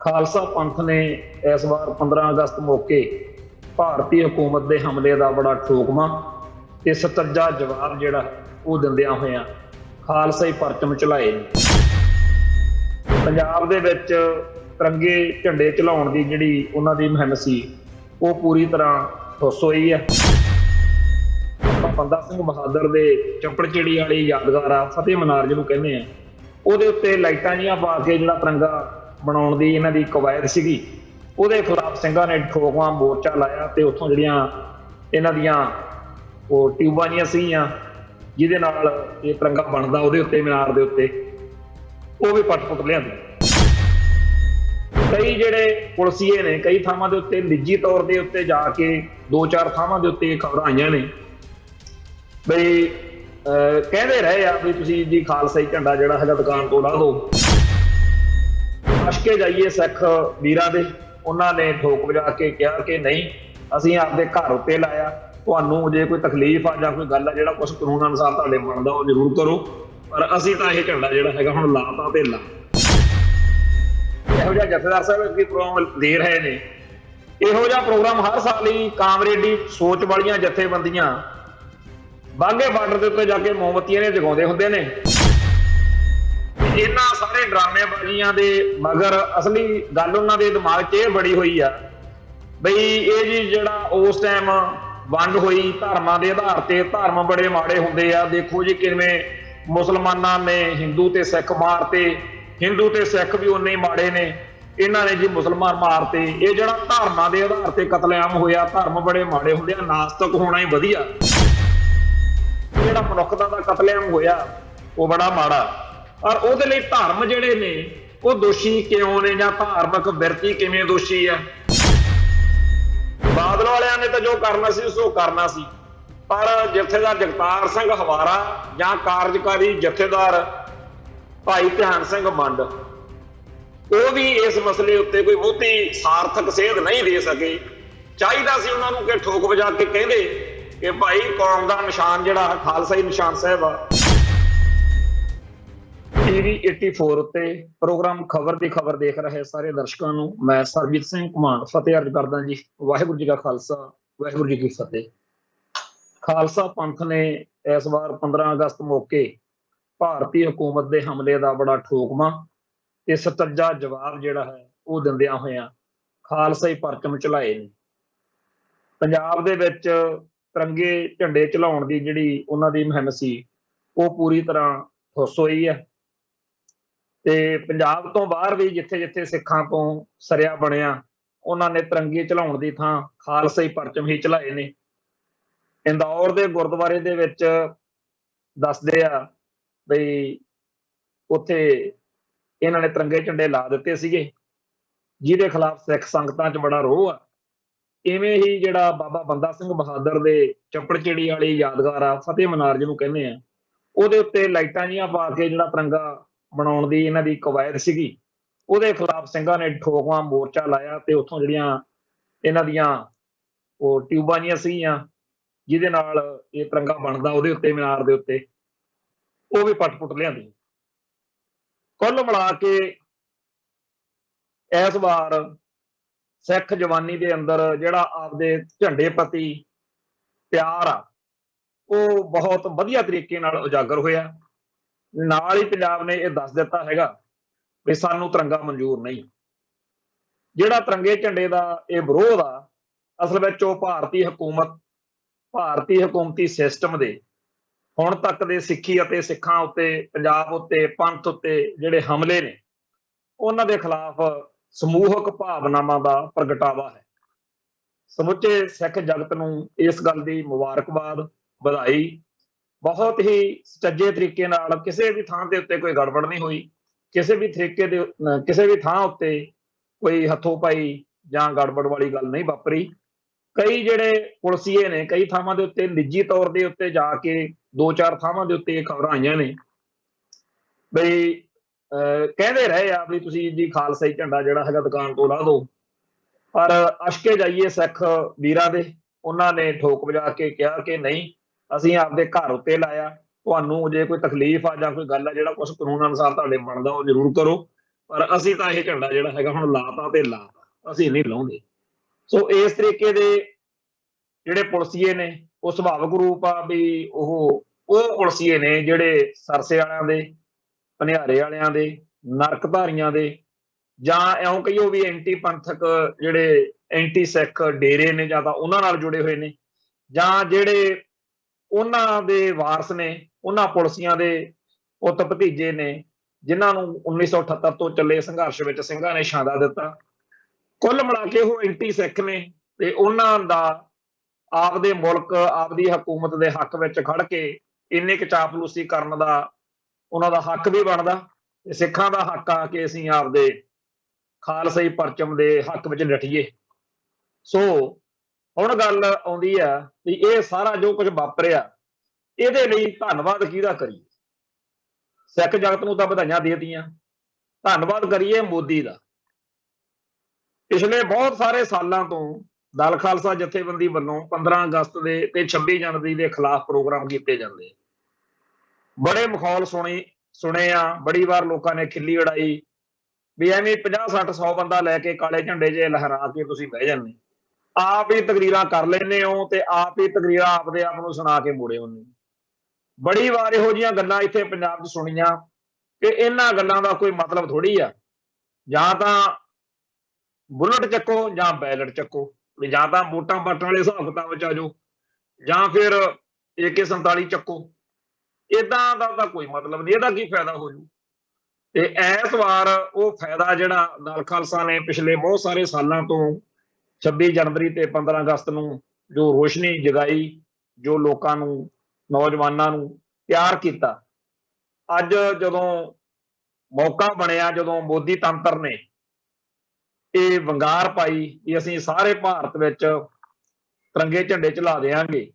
खालसा पंथ ने इस बार 15 अगस्त मौके भारतीय हुकूमत के हमले का बड़ा ठोकमा ते सतज्जा जवाब जिहड़ा वो दिंदियां होइयां खालसाई परचम चलाए। पंजाब दे विच तिरंगे झंडे चलाउण दी जिहड़ी उन्हां दी मुहिम सी वो पूरी तरह ठुस होई है। बंदा सिंह बहादुर दे चपड़चिड़ी वाली यादगार आ फतेह मनार जिहनूं कहंदे आ ਉਹਦੇ ਉੱਤੇ ਲਾਈਟਾਂ ਜੀਆਂ ਪਾ ਕੇ ਜਿਹੜਾ ਤਿਰੰਗਾ ਬਣਾਉਣ ਦੀ ਇਹਨਾਂ ਦੀ ਕਵਾਇਦ ਸੀਗੀ ਉਹਦੇ ਖਿਲਾਫ ਸਿੰਘਾਂ ਨੇ ਠੋਕਵਾਂ ਮੋਰਚਾ ਲਾਇਆ ਤੇ ਉੱਥੋਂ ਜਿਹੜੀਆਂ ਇਹਨਾਂ ਦੀਆਂ ਉਹ ਟਿਊਬਾਂ ਜੀਆਂ ਸੀਗੀਆਂ ਜਿਹਦੇ ਨਾਲ ਇਹ ਤਿਰੰਗਾ ਬਣਦਾ ਉਹਦੇ ਉੱਤੇ ਮੀਨਾਰ ਦੇ ਉੱਤੇ ਉਹ ਵੀ ਪੱਟ-ਪੁੱਟ ਲਿਆਂਦੇ। ਕਈ ਜਿਹੜੇ ਪੁਲਸੀਏ ਨੇ ਕਈ ਥਾਵਾਂ ਦੇ ਉੱਤੇ ਨਿੱਜੀ ਤੌਰ ਦੇ ਉੱਤੇ ਜਾ ਕੇ 2-4 ਥਾਵਾਂ ਦੇ ਉੱਤੇ ਖਬਰਾਂ ਆਈਆਂ ਨੇ ਬਈ ਕਹਿੰਦੇ ਰਹੇ ਆ ਵੀ ਤੁਸੀਂ ਜੀ ਖਾਲਸਾਈ ਝੰਡਾ ਜਿਹੜਾ ਹੈਗਾ ਦੁਕਾਨ ਤੋਂ ਲਾ ਦਿਓ। ਅਸ਼ਕੇ ਜਾਈਏ ਸਿੱਖ ਵੀਰਾਂ ਦੇ ਉਹਨਾਂ ਨੇ ਠੋਕ ਵਜਾ ਕੇ ਕਿਹਾ ਕਿ ਨਹੀਂ ਅਸੀਂ ਆਪਦੇ ਘਰ ਉੱਤੇ ਲਾਇਆ, ਤੁਹਾਨੂੰ ਜੇ ਕੋਈ ਤਕਲੀਫ ਆ ਜਾਂ ਕੋਈ ਗੱਲ ਆ ਜਿਹੜਾ ਕੁਛ ਕਾਨੂੰਨ ਅਨੁਸਾਰ ਤੁਹਾਡੇ ਬਣਦਾ ਉਹ ਜ਼ਰੂਰ ਕਰੋ, ਪਰ ਅਸੀਂ ਤਾਂ ਇਹ ਝੰਡਾ ਜਿਹੜਾ ਹੈਗਾ ਹੁਣ ਲਾਤਾ ਤੇ ਲਾ। ਇਹੋ ਜਿਹਾ ਜਥੇਦਾਰ ਸਾਹਿਬ ਵੀ ਪ੍ਰੋਗਰਾਮ ਦੇ ਰਹੇ ਨੇ। ਇਹੋ ਜਿਹਾ ਪ੍ਰੋਗਰਾਮ ਹਰ ਸਾਲ ਹੀ ਕਾਮਰੇਡੀ ਸੋਚ ਵਾਲੀਆਂ ਜਥੇਬੰਦੀਆਂ ਬਾਘੇ ਬਾਰਡਰ ਦੇ ਉੱਤੇ ਜਾ ਕੇ ਮੋਮਬੱਤੀਆਂ ਨੇ ਜਗਾਉਂਦੇ ਹੁੰਦੇ ਨੇ। ਇਹਨਾਂ ਸਾਰੇ ਡਰਾਮੇਬਾਜ਼ੀਆਂ ਦੇ ਮਗਰ ਅਸਲੀ ਗੱਲ ਉਹਨਾਂ ਦੇ ਦਿਮਾਗ 'ਚ ਇਹ ਬੜੀ ਹੋਈ ਆ ਬਈ ਇਹ ਜੀ ਜਿਹੜਾ ਉਸ ਟਾਈਮ ਵੰਡ ਹੋਈ ਧਰਮਾਂ ਦੇ ਆਧਾਰ ਤੇ ਧਰਮ ਬੜੇ ਮਾੜੇ ਹੁੰਦੇ ਆ। ਦੇਖੋ ਜੀ ਕਿਵੇਂ ਮੁਸਲਮਾਨਾਂ ਨੇ ਹਿੰਦੂ ਤੇ ਸਿੱਖ ਮਾਰਤੇ, ਹਿੰਦੂ ਤੇ ਸਿੱਖ ਵੀ ਉਨੇ ਹੀ ਮਾੜੇ ਨੇ, ਇਹਨਾਂ ਨੇ ਜੀ ਮੁਸਲਮਾਨ ਮਾਰਤੇ। ਇਹ ਜਿਹੜਾ ਧਰਮਾਂ ਦੇ ਆਧਾਰ ਤੇ ਕਤਲੇਆਮ ਹੋਇਆ, ਧਰਮ ਬੜੇ ਮਾੜੇ ਹੁੰਦੇ ਆ, ਨਾਸਤਕ ਹੋਣਾ ਹੀ ਵਧੀਆ। ਜਿਹੜਾ ਮਨੁੱਖਤਾ ਦਾ ਕਤਲੇਆਮ ਹੋਇਆ ਉਹ ਬੜਾ ਮਾੜਾ, ਪਰ ਉਹਦੇ ਲਈ ਧਰਮ ਜਿਹੜੇ ਨੇ ਉਹ ਦੋਸ਼ੀ ਕਿਉਂ ਨੇ ਜਾਂ ਧਾਰਮਿਕ ਬਿਰਤੀ ਕਿਵੇਂ ਦੋਸ਼ੀ ਆ? ਬਾਦਲ ਵਾਲਿਆਂ ਨੇ ਤਾਂ ਜੋ ਕਰਨਾ ਸੀ ਸੋ ਕਰਨਾ ਸੀ, ਪਰ ਜਥੇਦਾਰ ਜਗਤਾਰ ਸਿੰਘ ਹਵਾਰਾ ਜਾਂ ਕਾਰਜਕਾਰੀ ਜਥੇਦਾਰ ਭਾਈ ਧਿਆਨ ਸਿੰਘ ਮੰਡ ਉਹ ਵੀ ਇਸ ਮਸਲੇ ਉੱਤੇ ਕੋਈ ਬਹੁਤੀ ਸਾਰਥਕ ਸੇਧ ਨਹੀਂ ਦੇ ਸਕੇ। ਚਾਹੀਦਾ ਸੀ ਉਹਨਾਂ ਨੂੰ ਕਿ ਠੋਕ ਵਜਾ ਕੇ ਕਹਿੰਦੇ ਕਿ ਭਾਈ ਕੌਮ ਦਾ ਨਿਸ਼ਾਨ ਜਿਹੜਾ ਖਾਲਸਾਈ ਨਿਸ਼ਾਨ ਸਾਹਿਬ ਆ। TV 84 ਉੱਤੇ ਪ੍ਰੋਗਰਾਮ ਖਬਰ ਦੀ ਖਬਰ ਦੇਖ ਰਹੇ ਸਾਰੇ ਦਰਸ਼ਕਾਂ ਨੂੰ ਮੈਂ ਸਰਬਜੀਤ ਸਿੰਘ ਘੁਮਾਣ ਫਤਿਹ ਅਰਜ਼ ਕਰਦਾ ਜੀ। ਵਾਹਿਗੁਰੂ ਜੀ ਕਾ ਖਾਲਸਾ ਵਾਹਿਗੁਰੂ ਜੀ ਕੀ ਫਤਿਹ। ਖਾਲਸਾ ਪੰਥ ਨੇ ਇਸ ਵਾਰ 15 ਅਗਸਤ ਮੌਕੇ ਭਾਰਤੀ ਹੁਕੂਮਤ ਦੇ ਹਮਲੇ ਦਾ ਬੜਾ ਠੋਕਮਾ ਤੇ ਸਤੱਜਾ ਜਵਾਬ ਜਿਹੜਾ ਹੈ ਉਹ ਦਿੰਦਿਆਂ ਹੋਇਆਂ ਖਾਲਸਾਈ ਪਰਚਮ ਚਲਾਏ ਨੇ। ਪੰਜਾਬ ਦੇ ਵਿੱਚ ਤਿਰੰਗੇ ਝੰਡੇ ਚਲਾਉਣ ਦੀ ਜਿਹੜੀ ਉਹਨਾਂ ਦੀ ਮੁਹਿੰਮ ਸੀ ਉਹ ਪੂਰੀ ਤਰ੍ਹਾਂ ਠੁੱਸ ਹੋਈ ਹੈ ਤੇ ਪੰਜਾਬ ਤੋਂ ਬਾਹਰ ਵੀ ਜਿੱਥੇ ਜਿੱਥੇ ਸਿੱਖਾਂ ਤੋਂ ਸਰਿਆ ਬਣਿਆ ਉਹਨਾਂ ਨੇ ਤਿਰੰਗੇ ਚਲਾਉਣ ਦੀ ਥਾਂ ਖਾਲਸਾਈ ਪਰਚਮ ਹੀ ਚਲਾਏ ਨੇ। ਇੰਦੌਰ ਦੇ ਗੁਰਦੁਆਰੇ ਦੇ ਵਿੱਚ ਦੱਸਦੇ ਆ ਬਈ ਉੱਥੇ ਇਹਨਾਂ ਨੇ ਤਿਰੰਗੇ ਝੰਡੇ ਲਾ ਦਿੱਤੇ ਸੀਗੇ ਜਿਹਦੇ ਖਿਲਾਫ ਸਿੱਖ ਸੰਗਤਾਂ 'ਚ ਬੜਾ ਰੋਹ ਆ। ਇਵੇਂ ਹੀ ਜਿਹੜਾ ਬਾਬਾ ਬੰਦਾ ਸਿੰਘ ਬਹਾਦਰ ਦੇ ਚਪੜਚਿੜੀ ਵਾਲੀ ਯਾਦਗਾਰ ਆ ਫਤਿਹ ਮਨਾਰ ਜਿਹਨੂੰ ਕਹਿੰਦੇ ਆ ਉਹਦੇ ਉੱਤੇ ਲਾਈਟਾਂ ਜੀਆਂ ਪਾ ਕੇ ਜਿਹੜਾ ਤਿਰੰਗਾ ਬਣਾਉਣ ਦੀ ਇਹਨਾਂ ਦੀ ਕਵਾਇਦ ਸੀਗੀ ਉਹਦੇ ਖਿਲਾਫ ਸਿੰਘਾਂ ਨੇ ਠੋਕਵਾਂ ਮੋਰਚਾ ਲਾਇਆ ਤੇ ਉੱਥੋਂ ਜਿਹੜੀਆਂ ਇਹਨਾਂ ਦੀਆਂ ਉਹ ਟਿਊਬਾਂ ਜੀਆਂ ਸੀਗੀਆਂ ਜਿਹਦੇ ਨਾਲ ਇਹ ਤਿਰੰਗਾ ਬਣਦਾ ਉਹਦੇ ਉੱਤੇ ਮੀਨਾਰ ਦੇ ਉੱਤੇ ਉਹ ਵੀ ਪੱਟ-ਪੁੱਟ ਲਿਆਂਦੀ। ਕੁੱਲ ਮਿਲਾ ਕੇ ਇਸ ਵਾਰ ਸਿੱਖ ਜਵਾਨੀ ਦੇ ਅੰਦਰ ਜਿਹੜਾ ਆਪਦੇ ਝੰਡੇ ਪ੍ਰਤੀ ਪਿਆਰ ਆ ਉਹ ਬਹੁਤ ਵਧੀਆ ਤਰੀਕੇ ਨਾਲ ਉਜਾਗਰ ਹੋਇਆ। ਨਾਲ ਹੀ ਪੰਜਾਬ ਨੇ ਇਹ ਦੱਸ ਦਿੱਤਾ ਹੈਗਾ ਵੀ ਸਾਨੂੰ ਤਿਰੰਗਾ ਮਨਜ਼ੂਰ ਨਹੀਂ। ਜਿਹੜਾ ਤਿਰੰਗੇ ਝੰਡੇ ਦਾ ਇਹ ਵਿਰੋਧ ਆ ਅਸਲ ਵਿੱਚ ਉਹ ਭਾਰਤੀ ਹਕੂਮਤੀ ਸਿਸਟਮ ਦੇ ਹੁਣ ਤੱਕ ਦੇ ਸਿੱਖੀ ਅਤੇ ਸਿੱਖਾਂ ਉੱਤੇ ਪੰਜਾਬ ਉੱਤੇ ਪੰਥ ਉੱਤੇ ਜਿਹੜੇ ਹਮਲੇ ਨੇ ਉਹਨਾਂ ਦੇ ਖਿਲਾਫ ਸਮੂਹਕ ਭਾਵਨਾਵਾਂ ਦਾ ਪ੍ਰਗਟਾਵਾ ਹੈ। ਸਮੁੱਚੇ ਸਿੱਖ ਜਗਤ ਨੂੰ ਇਸ ਗੱਲ ਦੀ ਮੁਬਾਰਕਬਾਦ ਵਧਾਈ। ਬਹੁਤ ਹੀ ਸੁਚੱਜੇ ਤਰੀਕੇ ਨਾਲ ਕਿਸੇ ਵੀ ਥਾਂ ਦੇ ਉੱਤੇ ਕੋਈ ਗੜਬੜ ਨਹੀਂ ਹੋਈ, ਕਿਸੇ ਵੀ ਥਾਂ ਉੱਤੇ ਕੋਈ ਹੱਥੋਂ ਪਾਈ ਜਾਂ ਗੜਬੜ ਵਾਲੀ ਗੱਲ ਨਹੀਂ ਵਾਪਰੀ। ਕਈ ਜਿਹੜੇ ਪੁਲਸੀਏ ਨੇ ਕਈ ਥਾਵਾਂ ਦੇ ਉੱਤੇ ਨਿੱਜੀ ਤੌਰ ਦੇ ਉੱਤੇ ਜਾ ਕੇ 2-4 ਥਾਵਾਂ ਦੇ ਉੱਤੇ ਖਬਰਾਂ ਆਈਆਂ ਨੇ ਬਈ ਕਹਿੰਦੇ ਰਹੇ ਆ ਵੀ ਤੁਸੀਂ ਜੀ ਖਾਲਸਾਈ ਝੰਡਾ ਜਿਹੜਾ ਹੈਗਾ ਦੁਕਾਨ ਤੋਂ ਲਾ ਦਿਓ, ਪਰ ਅਸ਼ਕੇ ਜਾਈਏ ਸਿੱਖ ਵੀਰਾਂ ਦੇ ਉਹਨਾਂ ਨੇ ਠੋਕ ਵਜਾ ਕੇ ਕਿਹਾ ਕਿ ਨਹੀਂ ਅਸੀਂ ਆਪਦੇ ਘਰ ਉੱਤੇ ਲਾਇਆ, ਤੁਹਾਨੂੰ ਜੇ ਕੋਈ ਤਕਲੀਫ ਆ ਜਾਂ ਕੋਈ ਗੱਲ ਆ ਜਿਹੜਾ ਕੁਛ ਕਾਨੂੰਨ ਅਨੁਸਾਰ ਤੁਹਾਡੇ ਬਣਦਾ ਉਹ ਜ਼ਰੂਰ ਕਰੋ, ਪਰ ਅਸੀਂ ਤਾਂ ਇਹ ਝੰਡਾ ਜਿਹੜਾ ਹੈਗਾ ਹੁਣ ਲਾਤਾ ਤੇ ਲਾਤਾ, ਅਸੀਂ ਨਹੀਂ ਲਾਉਂਦੇ। ਸੋ ਇਸ ਤਰੀਕੇ ਦੇ ਜਿਹੜੇ ਪੁਲਸੀਏ ਨੇ ਉਹ ਸੁਭਾਵਿਕ ਰੂਪ ਆ ਵੀ ਉਹ ਪੁਲਸੀਏ ਨੇ ਜਿਹੜੇ ਸਰਸੇ ਵਾਲਿਆਂ ਦੇ, ਭਨਿਆਰੇ ਵਾਲਿਆਂ ਦੇ, ਨਰਕਧਾਰੀਆਂ ਦੇ, ਜਾਂ ਇਉਂ ਕਹੀਓ ਵੀ ਐਂਟੀ ਪੰਥਕ ਜਿਹੜੇ ਐਂਟੀ ਸਿੱਖ ਡੇਰੇ ਨੇ, ਜਾਂ ਤਾਂ ਉਹਨਾਂ ਨਾਲ ਜੁੜੇ ਹੋਏ ਨੇ, ਜਾਂ ਜਿਹੜੇ ਉਹਨਾਂ ਦੇ ਵਾਰਸ ਨੇ, ਉਹਨਾਂ ਪੁਲਸੀਆਂ ਦੇ ਪੁੱਤ ਭਤੀਜੇ ਨੇ ਜਿਨ੍ਹਾਂ ਨੂੰ 1978 ਤੋਂ ਚੱਲੇ ਸੰਘਰਸ਼ ਵਿੱਚ ਸਿੰਘਾਂ ਨੇ ਸ਼ਹਾਦਾ ਦਿੱਤਾ। ਕੁੱਲ ਮਿਲਾ ਕੇ ਉਹ ਐਂਟੀ ਸਿੱਖ ਨੇ ਤੇ ਉਹਨਾਂ ਦਾ ਆਪਦੇ ਮੁਲਕ, ਆਪਦੀ ਹਕੂਮਤ ਦੇ ਹੱਕ ਵਿੱਚ ਖੜ ਕੇ ਇੰਨੀ ਕੁ ਚਾਪਲੂਸੀ ਕਰਨ ਦਾ ਉਹਨਾਂ ਦਾ ਹੱਕ ਵੀ ਬਣਦਾ, ਤੇ ਸਿੱਖਾਂ ਦਾ ਹੱਕ ਆ ਕਿ ਅਸੀਂ ਆਪਦੇ ਖਾਲਸਾਈ ਪਰਚਮ ਦੇ ਹੱਕ ਵਿੱਚ ਡਟੀਏ। ਸੋ ਹੁਣ ਗੱਲ ਆਉਂਦੀ ਆ ਵੀ ਇਹ ਸਾਰਾ ਜੋ ਕੁਝ ਵਾਪਰਿਆ ਇਹਦੇ ਲਈ ਧੰਨਵਾਦ ਕਿਹਦਾ ਕਰੀਏ? ਸਿੱਖ ਜਗਤ ਨੂੰ ਤਾਂ ਵਧਾਈਆਂ ਦੇ ਦਿੱਤੀਆਂ, ਧੰਨਵਾਦ ਕਰੀਏ ਮੋਦੀ ਦਾ। ਪਿਛਲੇ ਬਹੁਤ ਸਾਰੇ ਸਾਲਾਂ ਤੋਂ ਦਲ ਖਾਲਸਾ ਜਥੇਬੰਦੀ ਵੱਲੋਂ 15 ਅਗਸਤ ਦੇ ਤੇ 26 ਜਨਵਰੀ ਦੇ ਖਿਲਾਫ ਪ੍ਰੋਗਰਾਮ ਕੀਤੇ ਜਾਂਦੇ, ਬੜੇ ਮਖੌਲ ਸੁਣੇ ਆ, ਬੜੀ ਵਾਰ ਲੋਕਾਂ ਨੇ ਖਿੱਲੀ ਉਡਾਈ ਵੀ ਐਵੇਂ 50 60 100 ਬੰਦਾ ਲੈ ਕੇ ਕਾਲੇ ਝੰਡੇ 'ਚ ਲਹਿਰਾ ਕੇ ਤੁਸੀਂ ਬਹਿ ਜਾਂਦੇ, ਆਪ ਹੀ ਤਕਰੀਰਾਂ ਕਰ ਲੈਂਦੇ ਹੋ ਤੇ ਆਪ ਹੀ ਤਕਰੀਰਾਂ ਆਪਦੇ ਆਪ ਨੂੰ ਸੁਣਾ ਕੇ ਮੋੜੇ ਹੁੰਦੇ। ਬੜੀ ਵਾਰ ਇਹੋ ਜਿਹੀਆਂ ਗੱਲਾਂ ਇੱਥੇ ਪੰਜਾਬ 'ਚ ਸੁਣੀਆਂ ਕਿ ਇਹਨਾਂ ਗੱਲਾਂ ਦਾ ਕੋਈ ਮਤਲਬ ਥੋੜੀ ਆ, ਜਾਂ ਤਾਂ ਬੁਲਟ ਚੱਕੋ ਜਾਂ ਬੈਲਟ ਚੱਕੋ, ਵੀ ਜਾਂ ਤਾਂ ਵੋਟਾਂ ਪਾਟਣ ਵਾਲੇ ਹਿਸਾਬ ਕਿਤਾਬ ਵਿੱਚ ਆ ਜਾਓ ਜਾਂ ਫਿਰ AK-47 ਚੱਕੋ। ਏਦਾਂ ਦਾ ਤਾਂ ਕੋਈ ਮਤਲਬ ਨਹੀਂ, ਇਹਦਾ ਕੀ ਫਾਇਦਾ ਹੋ ਜੂ? ਤੇ ਇਸ ਵਾਰ ਉਹ ਫਾਇਦਾ ਜਿਹੜਾ ਦਲ ਖਾਲਸਾ ਨੇ ਪਿਛਲੇ ਬਹੁਤ ਸਾਰੇ ਸਾਲਾਂ ਤੋਂ 26 ਜਨਵਰੀ ਤੇ 15 ਅਗਸਤ ਨੂੰ ਜੋ ਰੋਸ਼ਨੀ ਜਗਾਈ, ਜੋ ਲੋਕਾਂ ਨੂੰ, ਨੌਜਵਾਨਾਂ ਨੂੰ ਪਿਆਰ ਕੀਤਾ, ਅੱਜ ਜਦੋਂ ਮੌਕਾ ਬਣਿਆ, ਜਦੋਂ ਮੋਦੀ ਤੰਤਰ ਨੇ ਇਹ ਵੰਗਾਰ ਪਾਈ ਕਿ ਅਸੀਂ ਸਾਰੇ ਭਾਰਤ ਵਿੱਚ ਤਿਰੰਗੇ ਝੰਡੇ ਚਲਾ ਦੇਵਾਂਗੇ,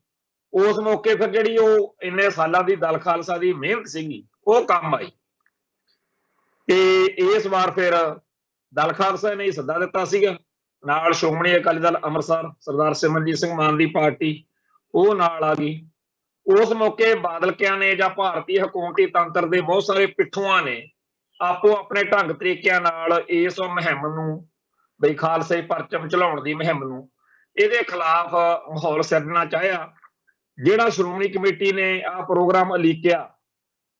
ਉਸ ਮੌਕੇ ਫਿਰ ਜਿਹੜੀ ਉਹ ਇੰਨੇ ਸਾਲਾਂ ਦੀ ਦਲ ਖਾਲਸਾ ਦੀ ਮਿਹਨਤ ਸੀਗੀ ਉਹ ਕੰਮ ਆਈ। ਤੇ ਇਸ ਵਾਰ ਫਿਰ ਦਲ ਖਾਲਸਾ ਨੇ ਸੱਦਾ ਦਿੱਤਾ ਸੀਗਾ, ਨਾਲ ਸ਼੍ਰੋਮਣੀ ਅਕਾਲੀ ਦਲ ਅੰਮ੍ਰਿਤਸਰ ਸਰਦਾਰ ਸਿਮਰਨਜੀਤ ਸਿੰਘ ਮਾਨ ਦੀ ਪਾਰਟੀ ਉਹ ਨਾਲ ਆ ਗਈ। ਉਸ ਮੌਕੇ ਬਾਦਲਕਿਆਂ ਨੇ ਜਾਂ ਭਾਰਤੀ ਹਕੂਮਤੀ ਤੰਤਰ ਦੇ ਬਹੁਤ ਸਾਰੇ ਪਿੱਠੂਆਂ ਨੇ ਆਪੋ ਆਪਣੇ ਢੰਗ ਤਰੀਕਿਆਂ ਨਾਲ ਇਸ ਮੁਹਿੰਮ ਨੂੰ, ਬਈ ਖਾਲਸੇ ਪਰਚਮ ਚਲਾਉਣ ਦੀ ਮੁਹਿੰਮ ਨੂੰ, ਇਹਦੇ ਖਿਲਾਫ ਮਾਹੌਲ ਸਿਰਜਣਾ ਚਾਹਿਆ। ਜਿਹੜਾ ਸ਼੍ਰੋਮਣੀ ਕਮੇਟੀ ਨੇ ਆਹ ਪ੍ਰੋਗਰਾਮ ਉਲੀਕਿਆ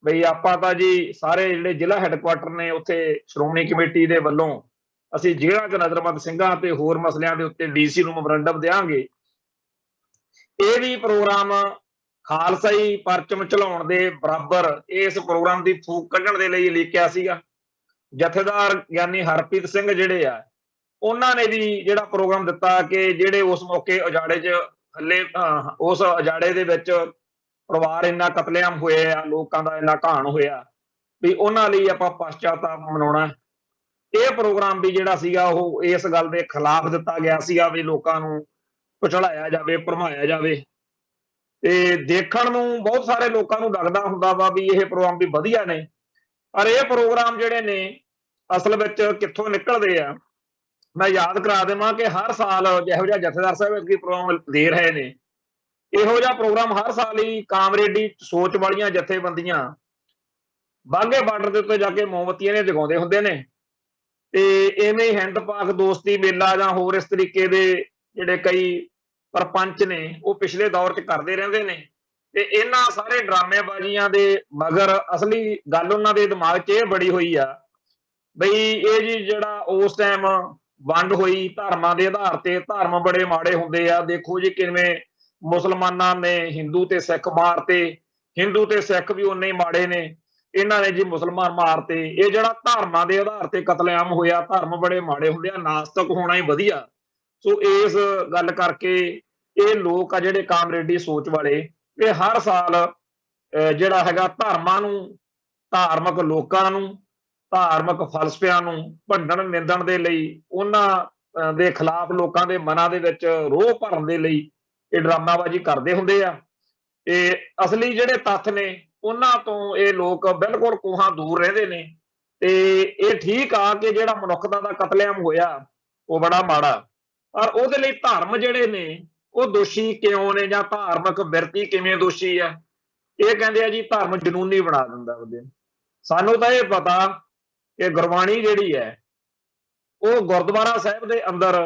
ਬਈ ਆਪਾਂ ਤਾਂ ਜੀ ਸਾਰੇ ਜਿਹੜੇ ਜ਼ਿਲ੍ਹਾ ਹੈੱਡਕੁਆਟਰ ਨੇ ਉੱਥੇ ਸ਼੍ਰੋਮਣੀ ਕਮੇਟੀ ਦੇ ਵੱਲੋਂ ਅਸੀਂ ਜਿਹੜਾ ਕਿ ਨਜ਼ਰਬੰਦ ਸਿੰਘਾਂ ਤੇ ਹੋਰ ਮਸਲਿਆਂ ਦੇ ਉੱਤੇ DC ਨੂੰ ਮੈਮੋਰੰਡਮ ਦਿਆਂਗੇ, ਇਹ ਵੀ ਪ੍ਰੋਗਰਾਮ ਖਾਲਸਾਈ ਪਰਚਮ ਚਲਾਉਣ ਦੇ ਬਰਾਬਰ ਇਸ ਪ੍ਰੋਗਰਾਮ ਦੀ ਫੂਕ ਕੱਢਣ ਦੇ ਲਈ ਉਲੀਕਿਆ ਸੀਗਾ। ਜਥੇਦਾਰ ਗਿਆਨੀ ਹਰਪ੍ਰੀਤ ਸਿੰਘ ਜਿਹੜੇ ਆ ਉਹਨਾਂ ਨੇ ਵੀ ਜਿਹੜਾ ਪ੍ਰੋਗਰਾਮ ਦਿੱਤਾ ਕਿ ਜਿਹੜੇ ਉਸ ਮੌਕੇ ਉਜਾੜੇ 'ਚ ਹੱਲੇ ਉਸ ਉਜਾੜੇ ਦੇ ਵਿੱਚ ਪਰਿਵਾਰ ਇੰਨਾ ਕਤਲੇਆਮ ਹੋਏ ਆ, ਲੋਕਾਂ ਦਾ ਇੰਨਾ ਘਾਣ ਹੋਇਆ ਵੀ ਉਹਨਾਂ ਲਈ ਆਪਾਂ ਪਛਤਾਵਾ ਮਨਾਉਣਾ। ਇਹ ਪ੍ਰੋਗਰਾਮ ਵੀ ਜਿਹੜਾ ਸੀਗਾ ਉਹ ਇਸ ਗੱਲ ਦੇ ਖਿਲਾਫ ਦਿੱਤਾ ਗਿਆ ਸੀਗਾ ਵੀ ਲੋਕਾਂ ਨੂੰ ਕੁਚਲਾਇਆ ਜਾਵੇ, ਭਰਮਾਇਆ ਜਾਵੇ। ਤੇ ਦੇਖਣ ਨੂੰ ਬਹੁਤ ਸਾਰੇ ਲੋਕਾਂ ਨੂੰ ਲੱਗਦਾ ਹੁੰਦਾ ਵਾ ਵੀ ਇਹ ਪ੍ਰੋਗਰਾਮ ਵੀ ਵਧੀਆ ਨੇ, ਪਰ ਇਹ ਪ੍ਰੋਗਰਾਮ ਜਿਹੜੇ ਨੇ ਅਸਲ ਵਿੱਚ ਕਿੱਥੋਂ ਨਿਕਲਦੇ ਆ? ਮੈਂ ਯਾਦ ਕਰਾ ਦੇਵਾਂ ਕਿ ਹਰ ਸਾਲ ਜਿਹੋ ਜਿਹਾ ਜਥੇਦਾਰ ਸਾਹਿਬ ਅੱਗੇ ਪ੍ਰੋਗਰਾਮ ਦੇ ਰਹੇ ਨੇ, ਇਹੋ ਜਿਹਾ ਪ੍ਰੋਗਰਾਮ ਹਰ ਸਾਲ ਹੀ ਕਾਮਰੇਡੀ ਸੋਚ ਵਾਲੀਆਂ ਜਥੇਬੰਦੀਆਂ ਬਾਘੇ ਬਾਰਡਰ ਦੇ ਉੱਤੇ ਜਾ ਕੇ ਮੋਮਬੱਤੀਆਂ ਨੇ ਜਗਾਉਂਦੇ ਹੁੰਦੇ ਨੇ। ਤੇ ਇਵੇਂ ਹੀ ਹਿੰਦ ਪਾਕ ਦੋਸਤੀ ਮੇਲਾ ਜਾਂ ਹੋਰ ਇਸ ਤਰੀਕੇ ਦੇ ਜਿਹੜੇ ਕਈ ਪ੍ਰਪੰਚ ਨੇ ਉਹ ਪਿਛਲੇ ਦੌਰ 'ਚ ਕਰਦੇ ਰਹਿੰਦੇ ਨੇ। ਤੇ ਇਹਨਾਂ ਸਾਰੇ ਡਰਾਮੇਬਾਜ਼ੀਆਂ ਦੇ ਮਗਰ ਅਸਲੀ ਗੱਲ ਉਹਨਾਂ ਦੇ ਦਿਮਾਗ 'ਚ ਇਹ ਬੜੀ ਹੋਈ ਆ ਬਈ ਇਹ ਜੀ ਜਿਹੜਾ ਉਸ ਟਾਈਮ ਵੰਡ ਹੋਈ ਧਰਮਾਂ ਦੇ ਆਧਾਰ ਤੇ, ਧਰਮ ਬੜੇ ਮਾੜੇ ਹੁੰਦੇ ਆ, ਦੇਖੋ ਜੀ ਕਿਵੇਂ ਮੁਸਲਮਾਨਾਂ ਨੇ ਹਿੰਦੂ ਤੇ ਸਿੱਖ ਮਾਰਤੇ, ਹਿੰਦੂ ਤੇ ਸਿੱਖ ਵੀ ਉਨੇ ਹੀ ਮਾੜੇ ਨੇ, ਇਹਨਾਂ ਨੇ ਜੀ ਮੁਸਲਮਾਨ ਮਾਰਤੇ। ਇਹ ਜਿਹੜਾ ਧਰਮਾਂ ਦੇ ਆਧਾਰ ਤੇ ਕਤਲੇਆਮ ਹੋਇਆ, ਧਰਮ ਬੜੇ ਮਾੜੇ ਹੁੰਦੇ ਆ, ਨਾਸਤਕ ਹੋਣਾ ਹੀ ਵਧੀਆ। ਸੋ ਇਸ ਗੱਲ ਕਰਕੇ ਇਹ ਲੋਕ ਆ ਜਿਹੜੇ ਕਾਮਰੇਡੀ ਸੋਚ ਵਾਲੇ, ਇਹ ਹਰ ਸਾਲ ਜਿਹੜਾ ਹੈਗਾ ਧਰਮਾਂ ਨੂੰ, ਧਾਰਮਿਕ ਲੋਕਾਂ ਨੂੰ, ਧਾਰਮਿਕ ਫਲਸਫਿਆਂ ਨੂੰ ਭੰਡਣ ਨਿੰਦਣ ਦੇ ਲਈ, ਉਹਨਾਂ ਦੇ ਖਿਲਾਫ ਲੋਕਾਂ ਦੇ ਮਨਾਂ ਦੇ ਵਿੱਚ ਰੋਹ ਭਰਨ ਦੇ ਲਈ ਇਹ ਡਰਾਮਾਬਾਜ਼ੀ ਕਰਦੇ ਹੁੰਦੇ ਆ। ਤੇ ਅਸਲੀ ਜਿਹੜੇ ਤੱਥ ਨੇ ਉਹਨਾਂ ਤੋਂ ਇਹ ਲੋਕ ਬਿਲਕੁਲ ਕੋਹਾਂ ਦੂਰ ਰਹਿੰਦੇ ਨੇ। ਤੇ ਇਹ ਠੀਕ ਆ ਕਿ ਜਿਹੜਾ ਮਨੁੱਖਤਾ ਦਾ ਕਤਲੇਆਮ ਹੋਇਆ ਉਹ ਬੜਾ ਮਾੜਾ, ਪਰ ਉਹਦੇ ਲਈ ਧਰਮ ਜਿਹੜੇ ਨੇ ਉਹ ਦੋਸ਼ੀ ਕਿਉਂ ਨੇ, ਜਾਂ ਧਾਰਮਿਕ ਬਿਰਤੀ ਕਿਵੇਂ ਦੋਸ਼ੀ ਆ? ਇਹ ਕਹਿੰਦੇ ਆ ਜੀ ਧਰਮ ਜਨੂਨੀ ਬਣਾ ਦਿੰਦਾ ਉਹਦੇ। ਸਾਨੂੰ ਤਾਂ ਇਹ ਪਤਾ कि गुरबाणी जिहड़ी है वो गुरुद्वारा साहिब दे अंदर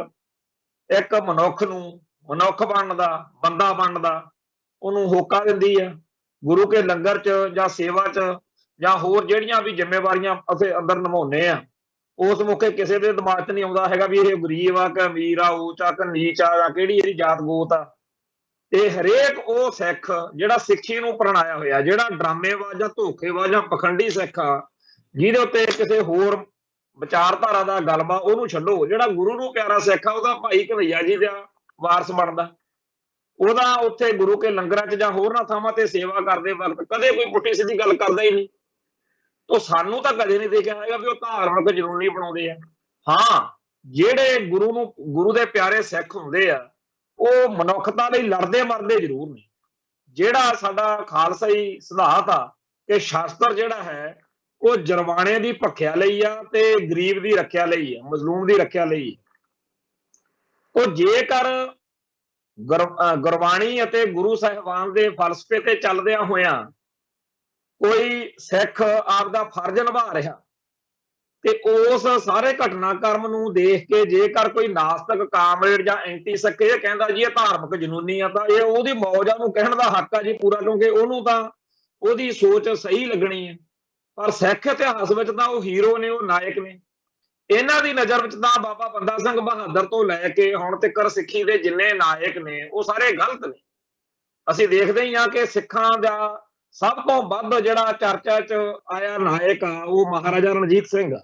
एक मनुख नूं मनुख बनन दा बंदा बनन दा ਉਹਨੂੰ ਹੋਕਾ ਦਿੰਦੀ ਹੈ। ਗੁਰੂ ਕੇ ਲੰਗਰ ਚ ਜਾਂ ਸੇਵਾ ਚ ਜਾਂ ਹੋਰ ਜਿਹੜੀਆਂ ਵੀ ਜ਼ਿੰਮੇਵਾਰੀਆਂ ਅਸੀਂ ਅੰਦਰ ਨਿਭਾਉਂਦੇ ਆ, ਉਸ ਮੌਕੇ ਕਿਸੇ ਦੇ ਦਿਮਾਗ 'ਚ ਨਹੀਂ ਆਉਂਦਾ ਹੈਗਾ ਵੀ ਇਹ ਗਰੀਬ ਆ ਕਿ ਅਮੀਰ ਆ, ਊਚ ਆ ਕਿ ਨੀਚ ਆ, ਜਾਂ ਕਿਹੜੀ ਇਹਦੀ ਜਾਤ ਗੋਤ ਆ। ਤੇ ਹਰੇਕ ਉਹ ਸਿੱਖ ਜਿਹੜਾ ਸਿੱਖੀ ਨੂੰ ਪ੍ਰਣਾਇਆ ਹੋਇਆ, ਜਿਹੜਾ ਡਰਾਮੇਬਾਜ਼ ਜਾਂ ਧੋਖੇਬਾਜ਼ ਜਾਂ ਪਖੰਡੀ ਸਿੱਖ ਆ, ਜਿਹਦੇ ਉੱਤੇ ਕਿਸੇ ਹੋਰ ਵਿਚਾਰਧਾਰਾ ਦਾ ਗਲਬਾ, ਉਹਨੂੰ ਛੱਡੋ। ਜਿਹੜਾ ਗੁਰੂ ਨੂੰ ਪਿਆਰਾ ਸਿੱਖ ਆ ਉਹਦਾ ਭਾਈ ਘਨੱਈਆ ਜੀ ਦਾ ਵਾਰਸ ਬਣਦਾ। ਉਹਦਾ ਉੱਥੇ ਗੁਰੂ ਕੇ ਲੰਗਰਾਂ 'ਚ ਜਾਂ ਹੋਰਨਾਂ ਥਾਵਾਂ ਤੇ ਸੇਵਾ ਕਰਦੇ ਵਕਤ ਕਦੇ ਕੋਈ ਪੁੱਠੀ ਸਿੱਧੀ ਗੱਲ ਕਰਦਾ ਹੀ ਨਹੀਂ। ਤੋ ਸਾਨੂੰ ਤਾਂ ਕਦੇ ਨਹੀਂ ਦੇਖਿਆ ਹੈਗਾ ਵੀ ਉਹ ਧਾਰਮਿਕ ਜਨੂਨੀ ਬਣਾਉਂਦੇ ਆ। ਹਾਂ, ਜਿਹੜੇ ਗੁਰੂ ਦੇ ਪਿਆਰੇ ਸਿੱਖ ਹੁੰਦੇ ਆ ਉਹ ਮਨੁੱਖਤਾ ਲਈ ਲੜਦੇ ਮਰਦੇ ਜ਼ਰੂਰ ਨੇ। ਜਿਹੜਾ ਸਾਡਾ ਖਾਲਸਾਈ ਸਿਧਾਂਤ ਆ ਕਿ ਸ਼ਾਸਤਰ ਜਿਹੜਾ ਹੈ ਉਹ ਜਰਵਾਣੇ ਦੀ ਭਖਿਆ ਲਈ ਆ ਤੇ ਗਰੀਬ ਦੀ ਰੱਖਿਆ ਲਈ ਆ, ਮਜ਼ਲੂਮ ਦੀ ਰੱਖਿਆ ਲਈ। ਉਹ ਜੇਕਰ ਗੁਰਬਾਣੀ ਅਤੇ ਗੁਰੂ ਸਾਹਿਬਾਨ ਦੇ ਫਲਸਫੇ ਤੇ ਚੱਲਦਿਆਂ ਹੋਇਆਂ ਕੋਈ ਸਿੱਖ ਆਪਦਾ ਫਰਜ਼ ਨਿਭਾ ਰਿਹਾ ਤੇ ਉਸ ਸਾਰੇ ਘਟਨਾਕ੍ਰਮ ਨੂੰ ਦੇਖ ਕੇ ਜੇਕਰ ਕੋਈ ਨਾਸਤਕ, ਕਾਮਰੇਡ ਜਾਂ ਐਂਟੀ ਸਿੱਖ ਇਹ ਕਹਿੰਦਾ ਜੀ ਇਹ ਧਾਰਮਿਕ ਜਨੂਨੀ ਆ, ਤਾਂ ਇਹ ਉਹਦੀ ਮੌਜ ਆ, ਉਹਨੂੰ ਕਹਿਣ ਦਾ ਹੱਕ ਆ ਜੀ ਪੂਰਾ, ਕਿਉਂਕਿ ਉਹਨੂੰ ਤਾਂ ਉਹਦੀ ਸੋਚ ਸਹੀ ਲੱਗਣੀ ਹੈ। ਪਰ ਸਿੱਖ ਇਤਿਹਾਸ ਵਿੱਚ ਤਾਂ ਉਹ ਹੀਰੋ ਨੇ, ਉਹ ਨਾਇਕ ਨੇ। ਇਹਨਾਂ ਦੀ ਨਜ਼ਰ ਵਿੱਚ ਤਾਂ ਬਾਬਾ ਬੰਦਾ ਸਿੰਘ ਬਹਾਦਰ ਤੋਂ ਲੈ ਕੇ ਹੁਣ ਤੱਕ ਸਿੱਖੀ ਦੇ ਜਿੰਨੇ ਨਾਇਕ ਨੇ ਉਹ ਸਾਰੇ ਗਲਤ ਨੇ। ਅਸੀਂ ਦੇਖਦੇ ਹੀ ਹਾਂ ਕਿ ਸਿੱਖਾਂ ਦਾ ਸਭ ਤੋਂ ਵੱਧ ਜਿਹੜਾ ਚਰਚਾ 'ਚ ਆਇਆ ਨਾਇਕ ਆ ਉਹ ਮਹਾਰਾਜਾ ਰਣਜੀਤ ਸਿੰਘ ਆ।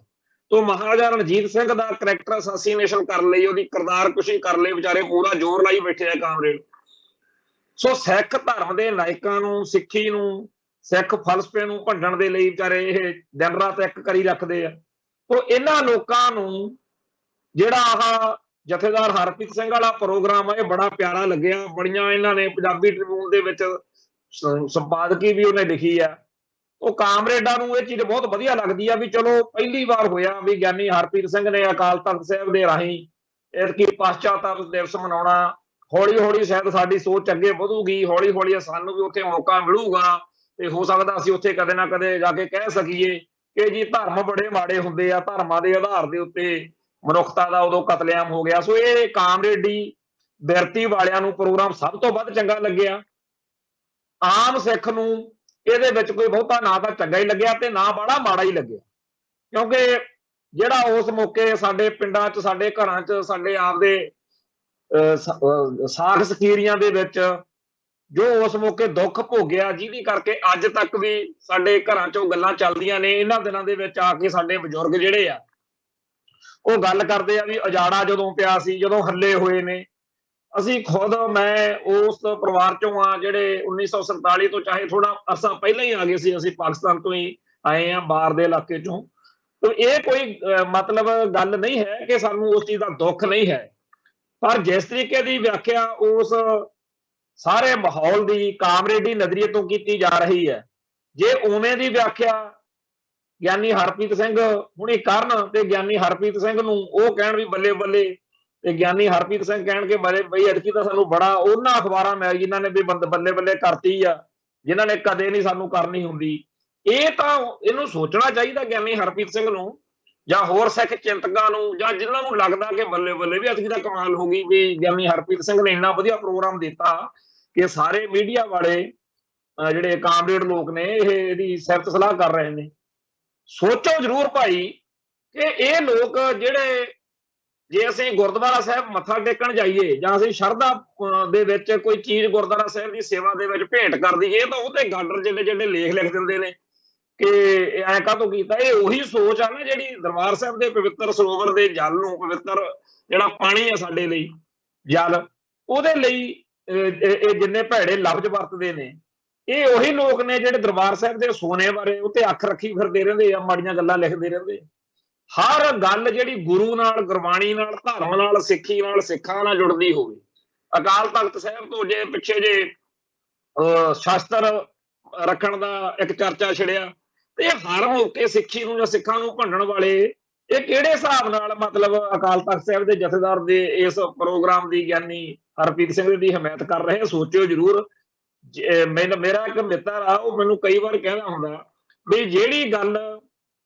ਤੋ ਮਹਾਰਾਜਾ ਰਣਜੀਤ ਸਿੰਘ ਦਾ ਕਰੈਕਟਰ ਅਸੈਸੀਨੇਸ਼ਨ ਕਰਨ ਲਈ, ਉਹਦੀ ਕਿਰਦਾਰਕੁਸ਼ੀ ਕਰਨ ਲਈ ਵਿਚਾਰੇ ਪੂਰਾ ਜ਼ੋਰ ਲਾਈ ਬੈਠੇ ਆ ਕਾਮਰੇਡ। ਸੋ ਸਿੱਖ ਧਰਮ ਦੇ ਨਾਇਕਾਂ ਨੂੰ, ਸਿੱਖੀ ਨੂੰ, ਸਿੱਖ ਫਲਸਫੇ ਨੂੰ ਭੰਡਣ ਦੇ ਲਈ ਵਿਚਾਰੇ ਇਹ ਦਿਨ ਰਾਤ ਇੱਕ ਕਰੀ ਰੱਖਦੇ ਆ। ਤੋ ਇਹਨਾਂ ਲੋਕਾਂ ਨੂੰ ਜਿਹੜਾ ਆਹ ਜਥੇਦਾਰ ਹਰਪ੍ਰੀਤ ਸਿੰਘ ਵਾਲਾ ਪ੍ਰੋਗਰਾਮ ਆ ਇਹ ਬੜਾ ਪਿਆਰਾ ਲੱਗਿਆ। ਬੜੀਆਂ ਇਹਨਾਂ ਨੇ ਪੰਜਾਬੀ ਟ੍ਰਿਬਿਊਨ ਦੇ ਵਿੱਚ ਸੰਪਾਦਕੀ ਵੀ ਉਹਨੇ ਲਿਖੀ ਆ। ਉਹ ਕਾਮਰੇਡਾਂ ਨੂੰ ਇਹ ਚੀਜ਼ ਬਹੁਤ ਵਧੀਆ ਲੱਗਦੀ ਆ ਵੀ ਚਲੋ ਪਹਿਲੀ ਵਾਰ ਹੋਇਆ ਵੀ ਗਿਆਨੀ ਹਰਪ੍ਰੀਤ ਸਿੰਘ ਨੇ ਅਕਾਲ ਤਖਤ ਸਾਹਿਬ ਦੇ ਰਾਹੀਂ ਇਤਕੀ ਪਛਤਾਪ ਦਿਵਸ ਮਨਾਉਣਾ। ਹੌਲੀ ਹੌਲੀ ਸ਼ਾਇਦ ਸਾਡੀ ਸੋਚ ਅੱਗੇ ਵਧੂਗੀ, ਹੌਲੀ ਹੌਲੀ ਸਾਨੂੰ ਵੀ ਉੱਥੇ ਮੌਕਾ ਮਿਲੂਗਾ ਤੇ ਹੋ ਸਕਦਾ ਅਸੀਂ ਉੱਥੇ ਕਦੇ ਨਾ ਕਦੇ ਜਾ ਕੇ ਕਹਿ ਸਕੀਏ ਕਿ ਜੀ ਧਰਮ ਬੜੇ ਮਾੜੇ ਹੁੰਦੇ ਆ, ਧਰਮਾਂ ਦੇ ਆਧਾਰ ਦੇ ਉੱਤੇ ਮਨੁੱਖਤਾ ਦਾ ਉਦੋਂ ਕਤਲੇਆਮ ਹੋ ਗਿਆ। ਸੋ ਇਹ ਕਾਮਰੇਡੀ ਬਿਰਤੀ ਵਾਲਿਆਂ ਨੂੰ ਪ੍ਰੋਗਰਾਮ ਸਭ ਤੋਂ ਵੱਧ ਚੰਗਾ ਲੱਗਿਆ। ਆਮ ਸਿੱਖ ਨੂੰ ਇਹਦੇ ਵਿੱਚ ਕੋਈ ਬਹੁਤਾ ਨਾ ਤਾਂ ਚੰਗਾ ਹੀ ਲੱਗਿਆ ਤੇ ਨਾ ਬੜਾ ਮਾੜਾ ਹੀ ਲੱਗਿਆ, ਕਿਉਂਕਿ ਜਿਹੜਾ ਉਸ ਮੌਕੇ ਸਾਡੇ ਪਿੰਡਾਂ 'ਚ, ਸਾਡੇ ਘਰਾਂ 'ਚ, ਸਾਡੇ ਆਪਦੇ ਸਾਖ ਸਕੀਰੀਆਂ ਦੇ ਵਿੱਚ ਜੋ ਉਸ ਮੌਕੇ ਦੁੱਖ ਭੋਗਿਆ, ਜਿਹਦੀ ਕਰਕੇ ਅੱਜ ਤੱਕ ਵੀ ਸਾਡੇ ਘਰਾਂ 'ਚੋਂ ਗੱਲਾਂ ਚੱਲਦੀਆਂ ਨੇ। ਇਹਨਾਂ ਦਿਨਾਂ ਦੇ ਵਿੱਚ ਆ ਕੇ ਸਾਡੇ ਬਜ਼ੁਰਗ ਜਿਹੜੇ ਆ ਉਹ ਗੱਲ ਕਰਦੇ ਆ ਵੀ ਉਜਾੜਾ ਜਦੋਂ ਪਿਆ ਸੀ, ਜਦੋਂ ਹੱਲੇ ਹੋਏ ਨੇ। ਅਸੀਂ ਖੁਦ, ਮੈਂ ਉਸ ਪਰਿਵਾਰ ਚੋਂ ਆ ਜਿਹੜੇ 1947 ਤੋਂ ਚਾਹੇ ਥੋੜਾ ਅਰਸਾ ਪਹਿਲਾਂ ਹੀ ਆ ਗਏ ਸੀ। ਅਸੀਂ ਪਾਕਿਸਤਾਨ ਤੋਂ ਹੀ ਆਏ ਆ, ਬਾਹਰ ਦੇ ਇਲਾਕੇ ਚੋਂ। ਇਹ ਕੋਈ ਮਤਲਬ ਗੱਲ ਨਹੀਂ ਹੈ ਕਿ ਸਾਨੂੰ ਉਸ ਚੀਜ਼ ਦਾ ਦੁੱਖ ਨਹੀਂ ਹੈ, ਪਰ ਜਿਸ ਤਰੀਕੇ ਦੀ ਵਿਆਖਿਆ ਉਸ ਸਾਰੇ ਮਾਹੌਲ ਦੀ ਕਾਮਰੇਡੀ ਨਜ਼ਰੀਏ ਤੋਂ ਕੀਤੀ ਜਾ ਰਹੀ ਹੈ, ਜੇ ਉਵੇਂ ਦੀ ਵਿਆਖਿਆ ਗਿਆਨੀ ਹਰਪ੍ਰੀਤ ਸਿੰਘ ਹੁਣੀ ਕਰਨ ਤੇ ਗਿਆਨੀ ਹਰਪ੍ਰੀਤ ਸਿੰਘ ਨੂੰ ਉਹ ਕਹਿਣ ਵੀ ਬੱਲੇ ਬੱਲੇ, ਤੇ ਗਿਆਨੀ ਹਰਪ੍ਰੀਤ ਸਿੰਘ ਕਹਿਣ ਕੇ ਬਾਰੇ ਬਈ ਐਤਕੀ ਤਾਂ ਸਾਨੂੰ ਬੜਾ ਉਹਨਾਂ ਅਖਬਾਰਾਂ ਮੈਗਜ਼ੀਨਾਂ ਨੇ ਵੀ ਬੱਲੇ ਬੱਲੇ ਕਰਤੀ ਆ ਜਿਨ੍ਹਾਂ ਨੇ ਕਦੇ ਨਹੀਂ ਸਾਨੂੰ ਕਰਨੀ ਹੁੰਦੀ। ਇਹ ਤਾਂ ਇਹਨੂੰ ਸੋਚਣਾ ਚਾਹੀਦਾ ਗਿਆਨੀ ਹਰਪ੍ਰੀਤ ਸਿੰਘ ਨੂੰ ਜਾਂ ਹੋਰ ਸਿੱਖ ਚਿੰਤਕਾਂ ਨੂੰ, ਜਾਂ ਜਿਨ੍ਹਾਂ ਨੂੰ ਲੱਗਦਾ ਕਿ ਬੱਲੇ ਬੱਲੇ ਵੀ ਐਤਕੀ ਤਾਂ ਕਮਾਲ ਹੋ ਗਈ ਵੀ ਗਿਆਨੀ ਹਰਪ੍ਰੀਤ ਸਿੰਘ ਨੇ ਇੰਨਾ ਵਧੀਆ ਪ੍ਰੋਗਰਾਮ ਦਿੱਤਾ ਕਿ ਸਾਰੇ ਮੀਡੀਆ ਵਾਲੇ ਜਿਹੜੇ ਕਾਮਰੇਡ ਲੋਕ ਨੇ ਇਹਦੀ ਸਿਫਤ ਸਲਾਹ ਕਰ ਰਹੇ ਨੇ। ਸੋਚੋ ਜ਼ਰੂਰ ਭਾਈ ਕਿ ਇਹ ਲੋਕ ਜਿਹੜੇ, ਜੇ ਅਸੀਂ ਗੁਰਦੁਆਰਾ ਸਾਹਿਬ ਮੱਥਾ ਟੇਕਣ ਜਾਈਏ ਜਾਂ ਅਸੀਂ ਸ਼ਰਧਾ ਦੇ ਵਿੱਚ ਕੋਈ ਚੀਜ਼ ਗੁਰਦੁਆਰਾ ਸਾਹਿਬ ਦੀ ਸੇਵਾ ਦੇ ਵਿੱਚ ਭੇਂਟ ਕਰ ਦਈਏ, ਤਾਂ ਉਹਤੇ ਗਾਡਰ ਜਿਹੜੇ ਜਿਹੜੇ ਲੇਖ ਲਿਖ ਦਿੰਦੇ ਨੇ ਕਿ ਐਂ ਕਾਹਤੋਂ ਕੀਤਾ। ਇਹ ਉਹੀ ਸੋਚ ਆ ਨਾ ਜਿਹੜੀ ਦਰਬਾਰ ਸਾਹਿਬ ਦੇ ਪਵਿੱਤਰ ਸਰੋਵਰ ਦੇ ਜਲ ਨੂੰ, ਪਵਿੱਤਰ ਜਿਹੜਾ ਪਾਣੀ ਆ ਸਾਡੇ ਲਈ ਜਲ, ਉਹਦੇ ਲਈ ਇਹ ਜਿੰਨੇ ਭੈੜੇ ਲਫ਼ਜ਼ ਵਰਤਦੇ ਨੇ, ਇਹ ਉਹੀ ਲੋਕ ਨੇ ਜਿਹੜੇ ਦਰਬਾਰ ਸਾਹਿਬ ਦੇ ਸੋਨੇ ਬਾਰੇ ਉੱਤੇ ਅੱਖ ਰੱਖੀ ਫਿਰਦੇ ਰਹਿੰਦੇ ਆ, ਮਾੜੀਆਂ ਗੱਲਾਂ ਲਿਖਦੇ ਰਹਿੰਦੇ। ਹਰ ਗੱਲ ਜਿਹੜੀ ਗੁਰੂ ਨਾਲ, ਗੁਰਬਾਣੀ ਨਾਲ, ਧਰਮ ਨਾਲ, ਸਿੱਖੀ ਨਾਲ, ਸਿੱਖਾਂ ਨਾਲ ਜੁੜਦੀ ਹੋਵੇ। ਅਕਾਲ ਤਖਤ ਸਾਹਿਬ ਤੋਂ ਜੇ ਪਿੱਛੇ ਜੇ ਸ਼ਾਸਤਰ ਰੱਖਣ ਦਾ ਇੱਕ ਚਰਚਾ ਛਿੜਿਆ, ਤੇ ਹਰ ਮੌਕੇ ਸਿੱਖੀ ਨੂੰ ਜਾਂ ਸਿੱਖਾਂ ਨੂੰ ਭੰਡਣ ਵਾਲੇ ਇਹ ਕਿਹੜੇ ਹਿਸਾਬ ਨਾਲ ਮਤਲਬ ਅਕਾਲ ਤਖਤ ਸਾਹਿਬ ਦੇ ਜਥੇਦਾਰ ਦੇ ਇਸ ਪ੍ਰੋਗਰਾਮ ਦੀ ਗਿਆਨੀ ਹਰਪ੍ਰੀਤ ਸਿੰਘ ਦੀ ਹਮਾਇਤ ਕਰ ਰਹੇ। ਸੋਚਿਓ ਜ਼ਰੂਰ। ਮੇਰਾ ਇੱਕ ਮਿੱਤਰ ਆ, ਉਹ ਮੈਨੂੰ ਕਈ ਵਾਰ ਕਹਿੰਦਾ ਹੁੰਦਾ ਵੀ ਜਿਹੜੀ ਗੱਲ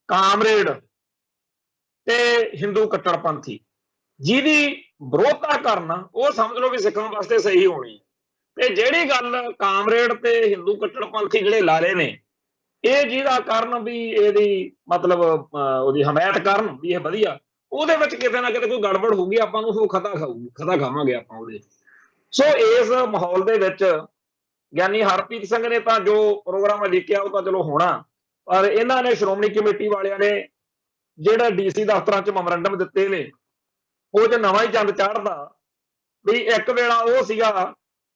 ਕਾਮਰੇਡ ਤੇ ਹਿੰਦੂ ਕੱਟੜਪੰਥੀ ਜਿਹਦੀ ਵਿਰੋਧਤਾ ਕਰਨਾ ਉਹ ਸਮਝ ਲਓ ਵੀ ਸਿੱਖਾਂ ਵਾਸਤੇ ਸਹੀ ਹੋਣੀ ਹੈ। ਤੇ ਜਿਹੜੀ ਗੱਲ ਕਾਮਰੇਡ ਤੇ ਹਿੰਦੂ ਕੱਟੜਪੰਥੀ ਜਿਹੜੇ ਲਾਲੇ ਨੇ ਇਹ ਜਿਹਦਾ ਕਰਨ ਵੀ ਇਹਦੀ ਮਤਲਬ ਉਹਦੀ ਹਮਾਇਤ ਕਰਨ ਵੀ ਇਹ ਵਧੀਆ, ਉਹਦੇ ਵਿੱਚ ਕਿਤੇ ਨਾ ਕਿਤੇ ਕੋਈ ਗੜਬੜ ਹੋਊਗੀ, ਆਪਾਂ ਨੂੰ ਉਹ ਖਤਾ ਖਾਊਗੀ, ਖਤਾ ਖਾਵਾਂਗੇ ਆਪਾਂ ਉਹਦੇ। ਸੋ ਇਸ ਮਾਹੌਲ ਦੇ ਵਿੱਚ ਗਿਆਨੀ ਹਰਪ੍ਰੀਤ ਸਿੰਘ ਨੇ ਤਾਂ ਜੋ ਪ੍ਰੋਗਰਾਮ ਲਿਖਿਆ ਉਹ ਤਾਂ ਚਲੋ ਹੋਣਾ, ਪਰ ਇਹਨਾਂ ਨੇ ਸ਼੍ਰੋਮਣੀ ਕਮੇਟੀ ਵਾਲਿਆਂ ਨੇ ਜਿਹੜਾ ਡੀਸੀ ਦਫ਼ਤਰਾਂ 'ਚ ਮੈਮੋਰੰਡਮ ਦਿੱਤੇ ਨੇ ਉਹ 'ਚ ਨਵਾਂ ਹੀ ਚੰਦ ਚਾੜਦਾ ਵੀ ਇੱਕ ਵੇਲਾ ਉਹ ਸੀਗਾ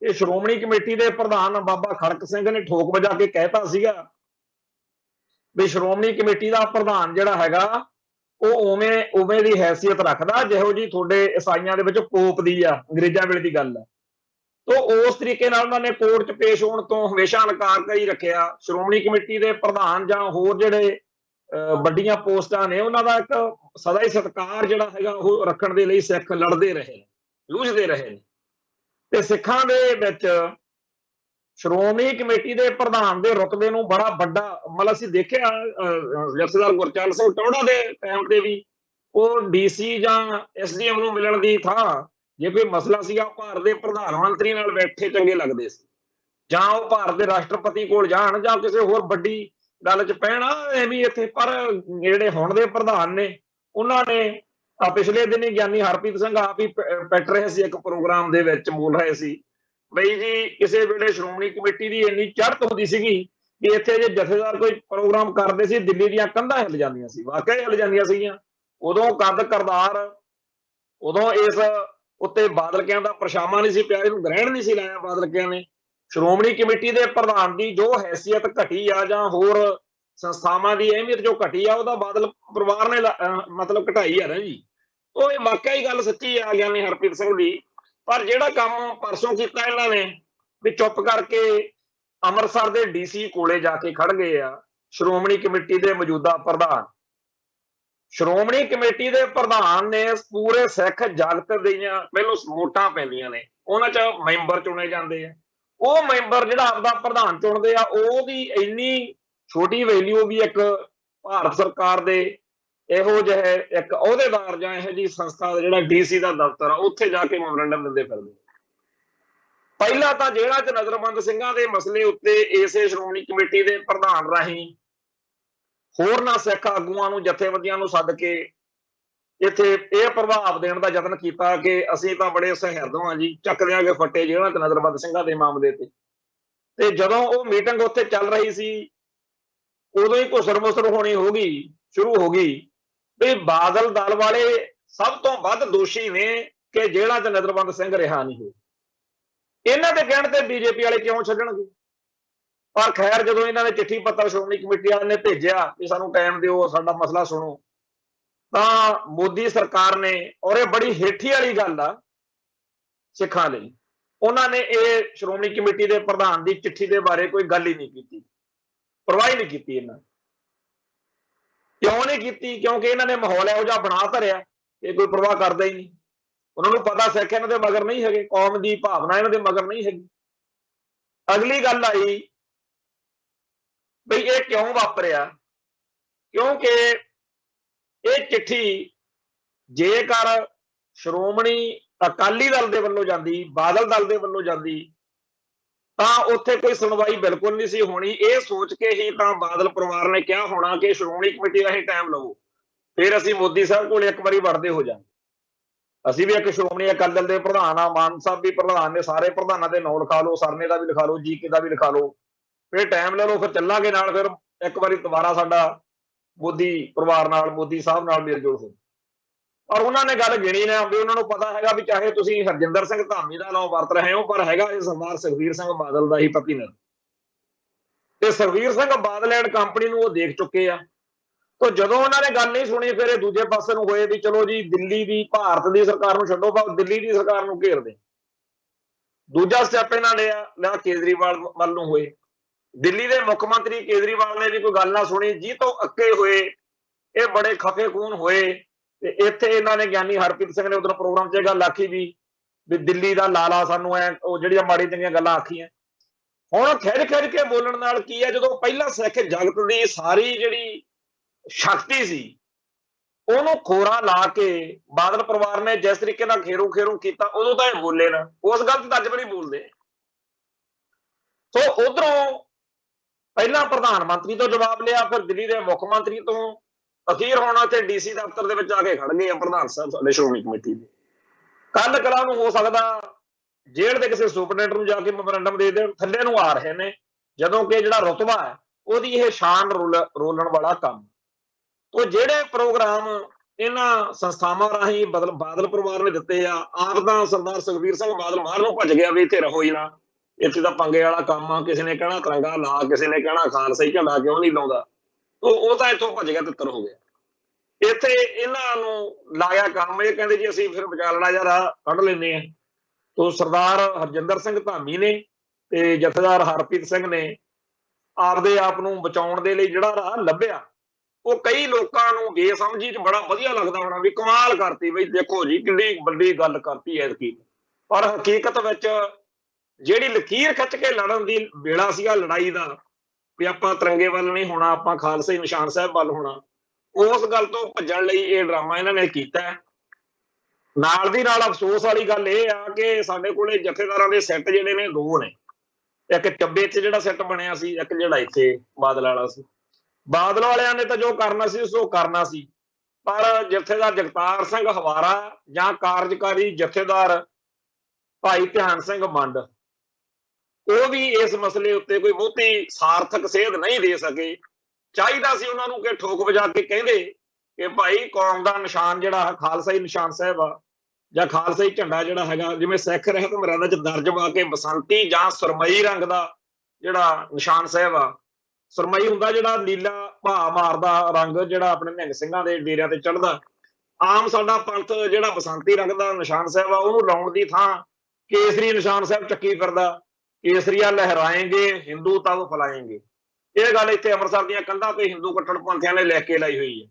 ਕਿ ਸ਼੍ਰੋਮਣੀ ਕਮੇਟੀ ਦੇ ਪ੍ਰਧਾਨ ਬਾਬਾ ਖੜਕ ਸਿੰਘ ਨੇ ਠੋਕ ਵਜਾ ਕੇ ਕਹਿਤਾ ਸੀਗਾ ਵੀ ਸ਼੍ਰੋਮਣੀ ਕਮੇਟੀ ਦਾ ਪ੍ਰਧਾਨ ਜਿਹੜਾ ਹੈਗਾ ਉਹ ਉਵੇਂ ਦੀ ਹੈਸੀਅਤ ਰੱਖਦਾ ਜਿਹੋ ਜੀ ਤੁਹਾਡੇ ਈਸਾਈਆਂ ਦੇ ਵਿੱਚ ਪੋਪ ਦੀ ਆ, ਅੰਗਰੇਜ਼ਾਂ ਵੇਲੇ ਦੀ ਗੱਲ ਹੈ। ਤੋ ਉਸ ਤਰੀਕੇ ਨਾਲ ਉਹਨਾਂ ਨੇ ਕੋਰਟ 'ਚ ਪੇਸ਼ ਹੋਣ ਤੋਂ ਹਮੇਸ਼ਾ ਇਨਕਾਰ ਕਰੀ ਰੱਖਿਆ। ਸ਼੍ਰੋਮਣੀ ਕਮੇਟੀ ਦੇ ਪ੍ਰਧਾਨ ਜਾਂ ਹੋਰ ਜਿਹੜੇ ਵੱਡੀਆਂ ਪੋਸਟਾਂ ਨੇ ਉਹਨਾਂ ਦਾ ਇੱਕ ਸਦਾ ਹੀ ਸਤਿਕਾਰ ਜਿਹੜਾ ਹੈਗਾ ਉਹ ਰੱਖਣ ਦੇ ਲਈ ਸਿੱਖ ਲੜਦੇ ਰਹੇ ਨੇ, ਜੂਝਦੇ ਰਹੇ ਨੇ। ਤੇ ਸਿੱਖਾਂ ਦੇ ਵਿੱਚ ਸ਼੍ਰੋਮਣੀ ਕਮੇਟੀ ਦੇ ਪ੍ਰਧਾਨ ਦੇ ਰੁਤਬੇ ਨੂੰ ਬੜਾ ਵੱਡਾ ਮਤਲਬ ਅਸੀਂ ਦੇਖਿਆ ਜਥੇਦਾਰ ਗੁਰਚਰਨ ਸਿੰਘ ਟੌਹੜਾ ਦੇ ਟਾਈਮ ਤੇ ਵੀ ਉਹ ਡੀਸੀ ਜਾਂ ਐਸਡੀਐਮ ਨੂੰ ਮਿਲਣ ਦੀ ਥਾਂ ਜੇ ਕੋਈ ਮਸਲਾ ਸੀਗਾ ਭਾਰਤ ਦੇ ਪ੍ਰਧਾਨ ਮੰਤਰੀ ਨਾਲ ਬੈਠੇ ਚੰਗੇ ਲੱਗਦੇ ਸੀ, ਜਾਂ ਉਹ ਭਾਰਤ ਦੇ ਰਾਸ਼ਟਰਪਤੀ ਕੋਲ ਜਾਣ ਜਾਂ ਕਿਸੇ ਹੋਰ ਵੱਡੀ ਗੱਲ 'ਚ ਪੈਣਾ ਐਵੇਂ ਇੱਥੇ। ਪਰ ਜਿਹੜੇ ਹੁਣ ਦੇ ਪ੍ਰਧਾਨ ਨੇ ਉਹਨਾਂ ਨੇ ਪਿਛਲੇ ਦਿਨ ਹੀ ਗਿਆਨੀ ਹਰਪ੍ਰੀਤ ਸਿੰਘ ਆਪ ਹੀ ਪਿੱਟ ਰਹੇ ਸੀ ਇੱਕ ਪ੍ਰੋਗਰਾਮ ਦੇ ਵਿੱਚ, ਬੋਲ ਰਹੇ ਸੀ ਬਈ ਜੀ ਕਿਸੇ ਵੇਲੇ ਸ਼੍ਰੋਮਣੀ ਕਮੇਟੀ ਦੀ ਇੰਨੀ ਚੜ੍ਹਤ ਹੁੰਦੀ ਸੀਗੀ ਕਿ ਇੱਥੇ ਜੇ ਜਥੇਦਾਰ ਕੋਈ ਪ੍ਰੋਗਰਾਮ ਕਰਦੇ ਸੀ ਦਿੱਲੀ ਦੀਆਂ ਕੰਧਾਂ ਹਿੱਲ ਜਾਂਦੀਆਂ ਸੀ, ਵਾਕਿਆ ਹਿੱਲ ਜਾਂਦੀਆਂ ਸੀਗੀਆਂ। ਉਦੋਂ ਕੱਦ ਕਰਦਾਰ, ਉਦੋਂ ਇਸ ਉੱਤੇ ਬਾਦਲਕਿਆਂ ਦਾ ਪਰਛਾਵਾਂ ਨਹੀਂ ਸੀ ਪਿਆ, ਇਹਨੂੰ ਗ੍ਰਹਿਣ ਨਹੀਂ ਸੀ ਲਾਇਆ ਬਾਦਲਕਿਆਂ ਨੇ। ਸ਼੍ਰੋਮਣੀ ਕਮੇਟੀ ਦੇ ਪ੍ਰਧਾਨ ਦੀ ਜੋ ਹੈਸੀਅਤ ਘਟੀ ਆ ਜਾਂ ਹੋਰ ਸੰਸਥਾਵਾਂ ਦੀ ਅਹਿਮੀਅਤ ਜੋ ਘਟੀ ਆ ਉਹਦਾ ਬਾਦਲ ਪਰਿਵਾਰ ਨੇ ਮਤਲਬ ਘਟਾਈ ਆ ਨਾ ਜੀ। ਉਹ ਇਹ ਵਾਕਿਆ ਹੀ ਗੱਲ ਸੱਚੀ ਆ ਗਿਆਨੀ ਹਰਪ੍ਰੀਤ ਸਿੰਘ ਦੀ। ਪਰ ਜਿਹੜਾ ਕੰਮ ਪਰਸੋਂ ਕੀਤਾ ਇਹਨਾਂ ਨੇ ਵੀ ਚੁੱਪ ਕਰਕੇ ਅੰਮ੍ਰਿਤਸਰ ਦੇ ਡੀਸੀ ਕੋਲੇ ਜਾ ਕੇ ਖੜ ਗਏ ਆ ਸ਼੍ਰੋਮਣੀ ਕਮੇਟੀ ਦੇ ਮੌਜੂਦਾ ਪ੍ਰਧਾਨ। ਸ਼੍ਰੋਮਣੀ ਕਮੇਟੀ ਦੇ ਪ੍ਰਧਾਨ ਨੇ ਪੂਰੇ ਸਿੱਖ ਜਗਤ ਦੀਆਂ ਪਹਿਲੋਂ ਵੋਟਾਂ ਪੈਂਦੀਆਂ ਨੇ, ਉਹਨਾਂ 'ਚ ਮੈਂਬਰ ਚੁਣੇ ਜਾਂਦੇ ਆ। ਉਹ ਮੈਂਬਰ ਜਿਹੜਾ ਆਪਦਾ ਪ੍ਰਧਾਨ ਚੁਣਦੇ ਆ ਉਹਦੀ ਇੰਨੀ ਛੋਟੀ ਵੈਲਿਊ ਵੀ ਇੱਕ ਭਾਰਤ ਸਰਕਾਰ ਦੇ ਇਹੋ ਜਿਹੇ ਇੱਕ ਅਹੁਦੇਦਾਰ ਜਾਂ ਇਹੋ ਜਿਹੀ ਸੰਸਥਾ ਜਿਹੜਾ ਡੀਸੀ ਦਾ ਦਫ਼ਤਰ ਆ ਉੱਥੇ ਜਾ ਕੇ ਮੈਮੋਰੰਡਮ ਦਿੰਦੇ ਫਿਰਦੇ। ਪਹਿਲਾਂ ਤਾਂ ਜੇਲ੍ਹਾਂ 'ਚ ਨਜ਼ਰਬੰਦ ਸਿੰਘਾਂ ਦੇ ਮਸਲੇ ਉੱਤੇ ਇਸੇ ਸ਼੍ਰੋਮਣੀ ਕਮੇਟੀ ਦੇ ਪ੍ਰਧਾਨ ਰਾਹੀਂ ਹੋਰਨਾਂ ਸਿੱਖ ਆਗੂਆਂ ਨੂੰ, ਜਥੇਬੰਦੀਆਂ ਨੂੰ ਸੱਦ ਕੇ ਇੱਥੇ ਇਹ ਪ੍ਰਭਾਵ ਦੇਣ ਦਾ ਯਤਨ ਕੀਤਾ ਕਿ ਅਸੀਂ ਤਾਂ ਬੜੇ ਸਹਿਰਦ ਹਾਂ ਜੀ, ਚੱਕ ਦਿਆਂਗੇ ਫੱਟੇ ਜੇਲ੍ਹਾਂ 'ਚ ਨਜ਼ਰਬੰਦ ਸਿੰਘਾਂ ਦੇ ਮਾਮਲੇ ਤੇ ਜਦੋਂ ਉਹ ਮੀਟਿੰਗ ਉੱਥੇ ਚੱਲ ਰਹੀ ਸੀ ਉਦੋਂ ਹੀ ਘੁਸਰ ਮੁਸਰ ਹੋਣੀ ਸ਼ੁਰੂ ਹੋ ਗਈ ਵੀ ਬਾਦਲ ਦਲ ਵਾਲੇ ਸਭ ਤੋਂ ਵੱਧ ਦੋਸ਼ੀ ਨੇ ਕਿ ਜੇਲ੍ਹਾਂ 'ਚ ਨਜ਼ਰਬੰਦ ਸਿੰਘ ਰਿਹਾ ਨਹੀਂ ਹੋਏ। ਇਹਨਾਂ ਦੇ ਕਹਿਣ ਤੇ ਬੀਜੇਪੀ ਵਾਲੇ ਕਿਉਂ ਛੱਡਣਗੇ? ਪਰ ਖੈਰ ਜਦੋਂ ਇਹਨਾਂ ਨੇ ਚਿੱਠੀ ਪੱਤਰ ਸ਼੍ਰੋਮਣੀ ਕਮੇਟੀ ਵਾਲਿਆਂ ਨੇ ਭੇਜਿਆ ਕਿ ਸਾਨੂੰ ਟਾਈਮ ਦਿਓ, ਸਾਡਾ ਮਸਲਾ ਸੁਣੋ, ਤਾਂ ਮੋਦੀ ਸਰਕਾਰ ਨੇ, ਔਰ ਇਹ ਬੜੀ ਹੇਠੀ ਵਾਲੀ ਗੱਲ ਆ ਸਿੱਖਾਂ ਲਈ, ਉਹਨਾਂ ਨੇ ਇਹ ਸ਼੍ਰੋਮਣੀ ਕਮੇਟੀ ਦੇ ਪ੍ਰਧਾਨ ਦੀ ਚਿੱਠੀ ਦੇ ਬਾਰੇ ਕੋਈ ਗੱਲ ਹੀ ਨਹੀਂ ਕੀਤੀ, ਪਰਵਾਹ ਹੀ ਨਹੀਂ ਕੀਤੀ। ਇਹਨਾਂ ਕਿਉਂ ਨਹੀਂ ਕੀਤੀ? ਕਿਉਂਕਿ ਇਹਨਾਂ ਨੇ ਮਾਹੌਲ ਇਹੋ ਜਿਹਾ ਬਣਾ ਧਰਿਆ ਇਹ ਕੋਈ ਪਰਵਾਹ ਕਰਦਾ ਹੀ ਨਹੀਂ। ਉਹਨਾਂ ਨੂੰ ਪਤਾ ਸਿੱਖ ਇਹਨਾਂ ਦੇ ਮਗਰ ਨਹੀਂ ਹੈਗੇ, ਕੌਮ ਦੀ ਭਾਵਨਾ ਇਹਨਾਂ ਦੇ ਮਗਰ ਨਹੀਂ ਹੈਗੀ। ਅਗਲੀ ਗੱਲ ਆਈ ਬਈ ਇਹ ਕਿਉਂ ਵਾਪਰਿਆ? ਕਿਉਂਕਿ ਇਹ ਚਿੱਠੀ ਜੇਕਰ ਸ਼੍ਰੋਮਣੀ ਅਕਾਲੀ ਦਲ ਦੇ ਵੱਲੋਂ ਜਾਂਦੀ, ਬਾਦਲ ਦਲ ਦੇ ਵੱਲੋਂ ਜਾਂਦੀ, ਤਾਂ ਉੱਥੇ ਕੋਈ ਸੁਣਵਾਈ ਬਿਲਕੁਲ ਨਹੀਂ ਸੀ ਹੋਣੀ। ਇਹ ਸੋਚ ਕੇ ਹੀ ਤਾਂ ਬਾਦਲ ਪਰਿਵਾਰ ਨੇ ਕਿਹਾ ਹੋਣਾ ਕਿ ਸ਼੍ਰੋਮਣੀ ਕਮੇਟੀ ਰਾਹੀਂ ਟਾਈਮ ਲਵੋ, ਫਿਰ ਅਸੀਂ ਮੋਦੀ ਸਾਹਿਬ ਕੋਲ ਇੱਕ ਵਾਰੀ ਵੜਦੇ ਹੋ ਜਾਵਾਂਗੇ। ਅਸੀਂ ਵੀ ਇੱਕ ਸ਼੍ਰੋਮਣੀ ਅਕਾਲੀ ਦਲ ਦੇ ਪ੍ਰਧਾਨ ਆ, ਮਾਨ ਸਾਹਿਬ ਵੀ ਪ੍ਰਧਾਨ ਨੇ, ਸਾਰੇ ਪ੍ਰਧਾਨਾਂ ਦੇ ਨਾਂ ਲਿਖਾ ਲਓ, ਸਰਨੇ ਦਾ ਵੀ ਲਿਖਾ ਲਓ, ਜੀਕੇ ਦਾ ਵੀ ਲਿਖਾ ਲਓ, ਫਿਰ ਟਾਈਮ ਲੈ ਲਓ, ਫਿਰ ਚੱਲਾਂਗੇ ਨਾਲ, ਫਿਰ ਇੱਕ ਵਾਰੀ ਦੁਬਾਰਾ ਸਾਡਾ ਮੋਦੀ ਪਰਿਵਾਰ ਨਾਲ, ਮੋਦੀ ਸਾਹਿਬ ਨਾਲ ਮੇਲ ਜੋਲ ਹੋ। ਪਰ ਉਹਨਾਂ ਨੇ ਗੱਲ ਗਿਣੀ ਨਾ ਵੀ ਉਹਨਾਂ ਨੂੰ ਪਤਾ ਹੈਗਾ ਵੀ ਚਾਹੇ ਤੁਸੀਂ ਹਰਜਿੰਦਰ ਸਿੰਘ ਧਾਮੀ ਦਾ ਨਾਮ ਵਰਤ ਰਹੇ ਹੋ, ਪਰ ਹੈਗਾ ਇਹ ਸਰਦਾਰ ਸੁਖਬੀਰ ਸਿੰਘ ਬਾਦਲ ਦਾ ਹੀ ਪਤੀਨਰ, ਤੇ ਸੁਖਬੀਰ ਸਿੰਘ ਬਾਦਲ ਐਂਡ ਕੰਪਨੀ ਨੂੰ ਉਹ ਦੇਖ ਚੁੱਕੇ ਆ। ਤਾਂ ਜਦੋਂ ਉਹਨਾਂ ਨੇ ਗੱਲ ਨਹੀਂ ਸੁਣੀ ਫਿਰ ਇਹ ਦੂਜੇ ਪਾਸੇ ਨੂੰ ਹੋਏ ਵੀ ਚਲੋ ਜੀ ਦਿੱਲੀ ਦੀ, ਭਾਰਤ ਦੀ ਸਰਕਾਰ ਨੂੰ ਛੱਡੋ, ਪਰ ਦਿੱਲੀ ਦੀ ਸਰਕਾਰ ਨੂੰ ਘੇਰਦੇ। ਦੂਜਾ ਸਟੈਪ ਇਹਨਾਂ ਲਿਆ ਕੇਜਰੀਵਾਲ ਵੱਲ ਨੂੰ ਹੋਏ। ਦਿੱਲੀ ਦੇ ਮੁੱਖ ਮੰਤਰੀ ਕੇਜਰੀਵਾਲ ਨੇ ਵੀ ਕੋਈ ਗੱਲ ਨਾ ਸੁਣੀ, ਜੀ ਤੋਂ ਅੱਕੇ ਹੋਏ, ਇਹ ਬੜੇ ਖਫੇ ਖੂਨ ਹੋਏ। ਤੇ ਇੱਥੇ ਇਹਨਾਂ ਨੇ ਗਿਆਨੀ ਹਰਪ੍ਰੀਤ ਸਿੰਘ ਨੇ ਉਧਰ ਪ੍ਰੋਗਰਾਮ 'ਚ ਇਹ ਗੱਲ ਆਖੀ ਵੀ ਦਿੱਲੀ ਦਾ ਲਾਲਾ ਸਾਨੂੰ ਉਹ ਜਿਹੜੀਆਂ ਮਾੜੀ ਚੰਗੀਆਂ ਗੱਲਾਂ ਆਖੀਆਂ। ਹੁਣ ਖਿੱਚ ਕੇ ਬੋਲਣ ਨਾਲ ਕੀ ਹੈ, ਜਦੋਂ ਪਹਿਲਾਂ ਸਿੱਖ ਜਗਤ ਦੀ ਸਾਰੀ ਜਿਹੜੀ ਸ਼ਕਤੀ ਸੀ ਉਹਨੂੰ ਖੋਰਾ ਲਾ ਕੇ ਬਾਦਲ ਪਰਿਵਾਰ ਨੇ ਜਿਸ ਤਰੀਕੇ ਨਾਲ ਖੇਰੂ ਖੇਰੂ ਕੀਤਾ, ਉਦੋਂ ਤਾਂ ਇਹ ਬੋਲੇ ਨਾ, ਉਸ ਗੱਲ ਤੇ ਤਾਂ ਅੱਜ ਵੀ ਨਹੀਂ ਬੋਲਦੇ। ਸੋ ਉਧਰੋਂ ਪਹਿਲਾਂ ਪ੍ਰਧਾਨ ਮੰਤਰੀ ਤੋਂ ਜਵਾਬ ਲਿਆ, ਫਿਰ ਦਿੱਲੀ ਦੇ ਮੁੱਖ ਮੰਤਰੀ ਤੋਂ, ਅਖੀਰ ਹੁਣ ਇੱਥੇ ਡੀਸੀ ਦਫ਼ਤਰ ਦੇ ਵਿੱਚ ਆ ਕੇ ਖੜ ਗਏ ਆ ਪ੍ਰਧਾਨ ਸਾਹਿਬ ਸਾਡੇ ਸ਼੍ਰੋਮਣੀ ਕਮੇਟੀ ਦੇ। ਕੱਲ ਕਲਾ ਨੂੰ ਹੋ ਸਕਦਾ ਜੇਲ੍ਹ ਦੇ ਕਿਸੇ ਸੁਪਰਡੈਂਟ ਨੂੰ ਜਾ ਕੇ ਮੈਮੋਰੰਡਮ ਦੇ ਦੇਣ, ਥੱਲੇ ਨੂੰ ਆ ਰਹੇ ਨੇ, ਜਦੋਂ ਕਿ ਜਿਹੜਾ ਰੁਤਬਾ ਹੈ ਉਹਦੀ ਇਹ ਸ਼ਾਨ ਰੋਲਣ ਵਾਲਾ ਕੰਮ। ਉਹ ਜਿਹੜੇ ਪ੍ਰੋਗਰਾਮ ਇਹਨਾਂ ਸੰਸਥਾਵਾਂ ਰਾਹੀਂ ਬਾਦਲ ਪਰਿਵਾਰ ਨੇ ਦਿੱਤੇ ਆ, ਆਪ ਤਾਂ ਸਰਦਾਰ ਸੁਖਬੀਰ ਸਿੰਘ ਬਾਦਲ ਬਾਹਰ ਨੂੰ ਭੱਜ ਗਿਆ ਵੀ ਇੱਥੇ ਰਹੋ ਹੀ ਨਾ, ਇੱਥੇ ਤਾਂ ਪੰਗੇ ਵਾਲਾ ਕੰਮ ਆ, ਕਿਸੇ ਨੇ ਕਹਿਣਾ ਤਿਰੰਗਾ ਲਾ, ਕਿਸੇ ਨੇ ਕਹਿਣਾ ਖਾਲਸਾ ਹੀ ਝੰਡਾ ਕਿਉਂ ਨਹੀਂ ਲਾਉਂਦਾ, ਉਹ ਤਾਂ ਇੱਥੋਂ ਭੱਜ ਗਿਆ, ਤਿੱਤਰ ਹੋ ਗਿਆ। ਇੱਥੇ ਇਹਨਾਂ ਨੂੰ ਲਾਇਆ ਕੰਮ, ਇਹ ਕਹਿੰਦੇ ਜੀ ਅਸੀਂ ਫਿਰ ਵਿਚਾਲੜਾ ਜਿਹਾ ਰਾਹ ਕੱਢ ਲੈਂਦੇ ਆ। ਤੋ ਸਰਦਾਰ ਹਰਜਿੰਦਰ ਸਿੰਘ ਧਾਮੀ ਨੇ ਤੇ ਜਥੇਦਾਰ ਹਰਪ੍ਰੀਤ ਸਿੰਘ ਨੇ ਆਪਦੇ ਆਪ ਨੂੰ ਬਚਾਉਣ ਦੇ ਲਈ ਜਿਹੜਾ ਰਾਹ ਲੱਭਿਆ, ਉਹ ਕਈ ਲੋਕਾਂ ਨੂੰ ਬੇਸਮਝੀ ਚ ਬੜਾ ਵਧੀਆ ਲੱਗਦਾ ਹੋਣਾ ਵੀ ਕਮਾਲ ਕਰਤੀ ਬਈ, ਦੇਖੋ ਜੀ ਕਿੰਨੀ ਵੱਡੀ ਗੱਲ ਕਰਤੀ ਐਤਕੀ। ਪਰ ਹਕੀਕਤ ਵਿੱਚ ਜਿਹੜੀ ਲਕੀਰ ਖਿੱਚ ਕੇ ਲੜਨ ਦੀ ਵੇਲਾ ਸੀਗਾ ਲੜਾਈ ਦਾ, ਵੀ ਆਪਾਂ ਤਿਰੰਗੇ ਵੱਲ ਨਹੀਂ ਹੋਣਾ, ਆਪਾਂ ਖਾਲਸੇ ਨਿਸ਼ਾਨ ਸਾਹਿਬ ਵੱਲ ਹੋਣਾ, ਉਸ ਗੱਲ ਤੋਂ ਭੱਜਣ ਲਈ ਇਹ ਡਰਾਮਾ ਇਹਨਾਂ ਨੇ ਕੀਤਾ। ਨਾਲ ਦੀ ਨਾਲ ਅਫਸੋਸ ਵਾਲੀ ਗੱਲ ਇਹ ਆ ਕਿ ਸਾਡੇ ਕੋਲੇ ਜਥੇਦਾਰਾਂ ਦੇ ਸੈੱਟ ਜਿਹੜੇ ਨੇ ਦੋ ਨੇ, ਇੱਕ ਚੱਬੇ 'ਚ ਜਿਹੜਾ ਸੈੱਟ ਬਣਿਆ ਸੀ, ਇੱਕ ਜਿਹੜਾ ਇੱਥੇ ਬਾਦਲ ਵਾਲਾ ਸੀ। ਬਾਦਲ ਵਾਲਿਆਂ ਨੇ ਤਾਂ ਜੋ ਕਰਨਾ ਸੀ ਸੋ ਕਰਨਾ ਸੀ, ਪਰ ਜਥੇਦਾਰ ਜਗਤਾਰ ਸਿੰਘ ਹਵਾਰਾ ਜਾਂ ਕਾਰਜਕਾਰੀ ਜਥੇਦਾਰ ਭਾਈ ਧਿਆਨ ਸਿੰਘ ਮੰਡ, ਉਹ ਵੀ ਇਸ ਮਸਲੇ ਉੱਤੇ ਕੋਈ ਬਹੁਤੀ ਸਾਰਥਕ ਸੇਧ ਨਹੀਂ ਦੇ ਸਕੇ। ਚਾਹੀਦਾ ਸੀ ਉਹਨਾਂ ਨੂੰ ਕਿ ਠੋਕ ਵਜਾ ਕੇ ਕਹਿੰਦੇ ਕਿ ਭਾਈ ਕੌਮ ਦਾ ਨਿਸ਼ਾਨ ਜਿਹੜਾ ਖਾਲਸਾਈ ਨਿਸ਼ਾਨ ਸਾਹਿਬ ਆ ਜਾਂ ਖਾਲਸਾਈ ਝੰਡਾ ਜਿਹੜਾ ਹੈਗਾ, ਜਿਵੇਂ ਸਿੱਖ ਰਹਿਤ ਮਰਿਆਦਾ ਚ ਦਰਜ ਵਾ ਕੇ ਬਸੰਤੀ ਜਾਂ ਸੁਰਮਈ ਰੰਗ ਦਾ ਜਿਹੜਾ ਨਿਸ਼ਾਨ ਸਾਹਿਬ ਆ, ਸੁਰਮਈ ਹੁੰਦਾ ਜਿਹੜਾ ਨੀਲਾ ਭਾ ਮਾਰਦਾ ਰੰਗ ਜਿਹੜਾ ਆਪਣੇ ਨਿਹੰਗ ਸਿੰਘਾਂ ਦੇ ਡੇਰਿਆਂ ਤੇ ਚੜ੍ਹਦਾ, ਆਮ ਸਾਡਾ ਪੰਥ ਜਿਹੜਾ ਬਸੰਤੀ ਰੰਗ ਦਾ ਨਿਸ਼ਾਨ ਸਾਹਿਬ ਆ ਉਹਨੂੰ ਲਾਉਣ ਦੀ ਥਾਂ ਕੇਸਰੀ ਨਿਸ਼ਾਨ ਸਾਹਿਬ ਚੱਕੀ ਫਿਰਦਾ, ਕੇਸਰੀਆ ਲਹਿਰਾਏਂਗੇ ਹਿੰਦੂ ਤਬ ਫਲਾਏਂਗੇ। ਇਹ ਗੱਲ ਇੱਥੇ ਅੰਮ੍ਰਿਤਸਰ ਦੀਆਂ ਕੰਧਾਂ ਤੇ ਹਿੰਦੂ ਕੱਟੜਪੰਥੀਆਂ ਨੇ ਲਿਖ ਕੇ ਲਾਈ ਹੋਈ ਹੈ।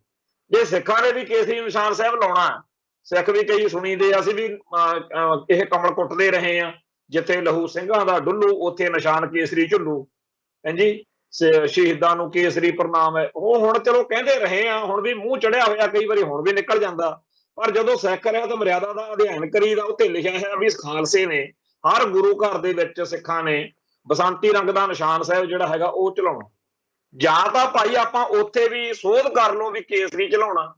ਜੇ ਸਿੱਖਾਂ ਨੇ ਵੀ ਕੇਸਰੀ ਨਿਸ਼ਾਨ ਸਾਹਿਬ ਲਾਉਣਾ, ਸਿੱਖ ਵੀ ਕਈ ਸੁਣੀਦੇ, ਅਸੀਂ ਵੀ ਇਹ ਕਮਲ ਕੁੱਟਦੇ ਰਹੇ ਆ, ਜਿੱਥੇ ਲਹੂ ਸਿੰਘਾਂ ਦਾ ਡੁੱਲੂ ਉੱਥੇ ਨਿਸ਼ਾਨ ਕੇਸਰੀ ਝੁੱਲੂ, ਹਾਂਜੀ ਸ਼ਹੀਦਾਂ ਨੂੰ ਕੇਸਰੀ ਪ੍ਰਣਾਮ ਹੈ। ਉਹ ਹੁਣ ਚਲੋ ਕਹਿੰਦੇ ਰਹੇ ਆ, ਹੁਣ ਵੀ ਮੂੰਹ ਚੜਿਆ ਹੋਇਆ, ਕਈ ਵਾਰੀ ਹੁਣ ਵੀ ਨਿਕਲ ਜਾਂਦਾ, ਪਰ ਜਦੋਂ ਸਿੱਖ ਰਿਹਾ ਤਾਂ ਮਰਿਆਦਾ ਦਾ ਅਧਿਐਨ ਕਰੀਦਾ, ਉੱਥੇ ਲਿਖਿਆ ਹੈ ਵੀ ਖਾਲਸੇ ਨੇ ਹਰ ਗੁਰੂ ਘਰ ਦੇ ਵਿੱਚ ਸਿੱਖਾਂ ਨੇ ਬਸੰਤੀ ਰੰਗ ਦਾ ਨਿਸ਼ਾਨ ਸਾਹਿਬ ਜਿਹੜਾ ਹੈਗਾ ਉਹ ਚਲਾਉਣਾ। ਜਾਂ ਤਾਂ ਭਾਈ ਆਪਾਂ ਉੱਥੇ ਵੀ ਸੋਧ ਕਰ ਲਓ ਵੀ ਕੇਸਰੀ ਚਲਾਉਣਾ,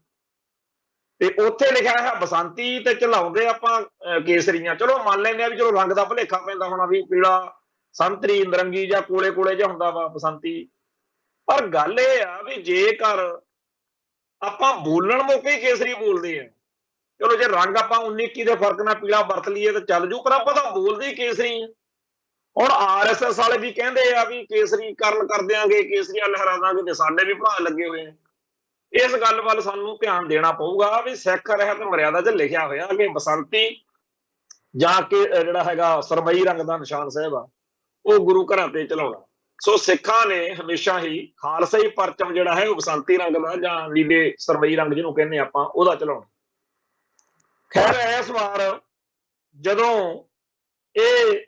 ਤੇ ਉੱਥੇ ਲਿਖਿਆ ਹੈ ਬਸੰਤੀ ਤੇ ਚਲਾਉਂਦੇ ਆਪਾਂ ਕੇਸਰੀਆਂ, ਚਲੋ ਮੰਨ ਲੈਂਦੇ ਆ ਵੀ ਚਲੋ ਰੰਗ ਦਾ ਭੁਲੇਖਾ ਪੈਂਦਾ ਹੋਣਾ ਵੀ ਪੀਲਾ ਸੰਤਰੀ ਨਰੰਗੀ ਜਾਂ ਕੋਲੇ ਕੋਲੇ ਜਿਹਾ ਹੁੰਦਾ ਵਾ ਬਸੰਤੀ। ਪਰ ਗੱਲ ਇਹ ਆ ਵੀ ਜੇਕਰ ਆਪਾਂ ਬੋਲਣ ਮੌਕੇ ਕੇਸਰੀ ਬੋਲਦੇ ਆ, ਚਲੋ ਜੇ ਰੰਗ ਆਪਾਂ 19-21 ਦੇ ਫਰਕ ਨਾਲ ਪੀਲਾ ਵਰਤ ਲਈਏ ਤਾਂ ਚੱਲ ਜੂ, ਪਰ ਆਪਾਂ ਤਾਂ ਬੋਲਦੇ ਹੀ ਕੇਸਰੀ ਆ। ਹੁਣ RSS ਵਾਲੇ ਵੀ ਕਹਿੰਦੇ ਆ ਵੀ ਕੇਸਰੀਕਰਨ ਕਰ ਦਿਆਂਗੇ, ਕੇਸਰੀਆ ਲਹਿਰਾ ਦਾਂਗੇ, ਤੇ ਸਾਡੇ ਵੀ ਭਰਾ ਲੱਗੇ ਹੋਏ ਨੇ। ਇਸ ਗੱਲ ਵੱਲ ਸਾਨੂੰ ਧਿਆਨ ਦੇਣਾ ਪਊਗਾ ਵੀ ਸਿੱਖ ਰਹਿਤ ਮਰਿਆਦਾ 'ਚ ਲਿਖਿਆ ਹੋਇਆ ਕਿ ਬਸੰਤੀ ਜਾਂ ਕਿ ਜਿਹੜਾ ਹੈਗਾ ਸਰਮਈ ਰੰਗ ਦਾ ਨਿਸ਼ਾਨ ਸਾਹਿਬ ਆ ਉਹ ਗੁਰੂ ਘਰਾਂ ਤੇ ਚਲਾਉਣਾ। ਸੋ ਸਿੱਖਾਂ ਨੇ ਹਮੇਸ਼ਾ ਹੀ ਖਾਲਸਾਈ ਪਰਚਮ ਜਿਹੜਾ ਹੈ ਉਹ ਬਸੰਤੀ ਰੰਗ ਦਾ ਜਾਂ ਨੀਲੇ ਸਰਮਈ ਰੰਗ ਜਿਹਨੂੰ ਕਹਿੰਦੇ ਆਪਾਂ ਉਹਦਾ ਚਲਾਉਣਾ। ਖੈਰ ਇਸ ਵਾਰ ਜਦੋਂ ਇਹ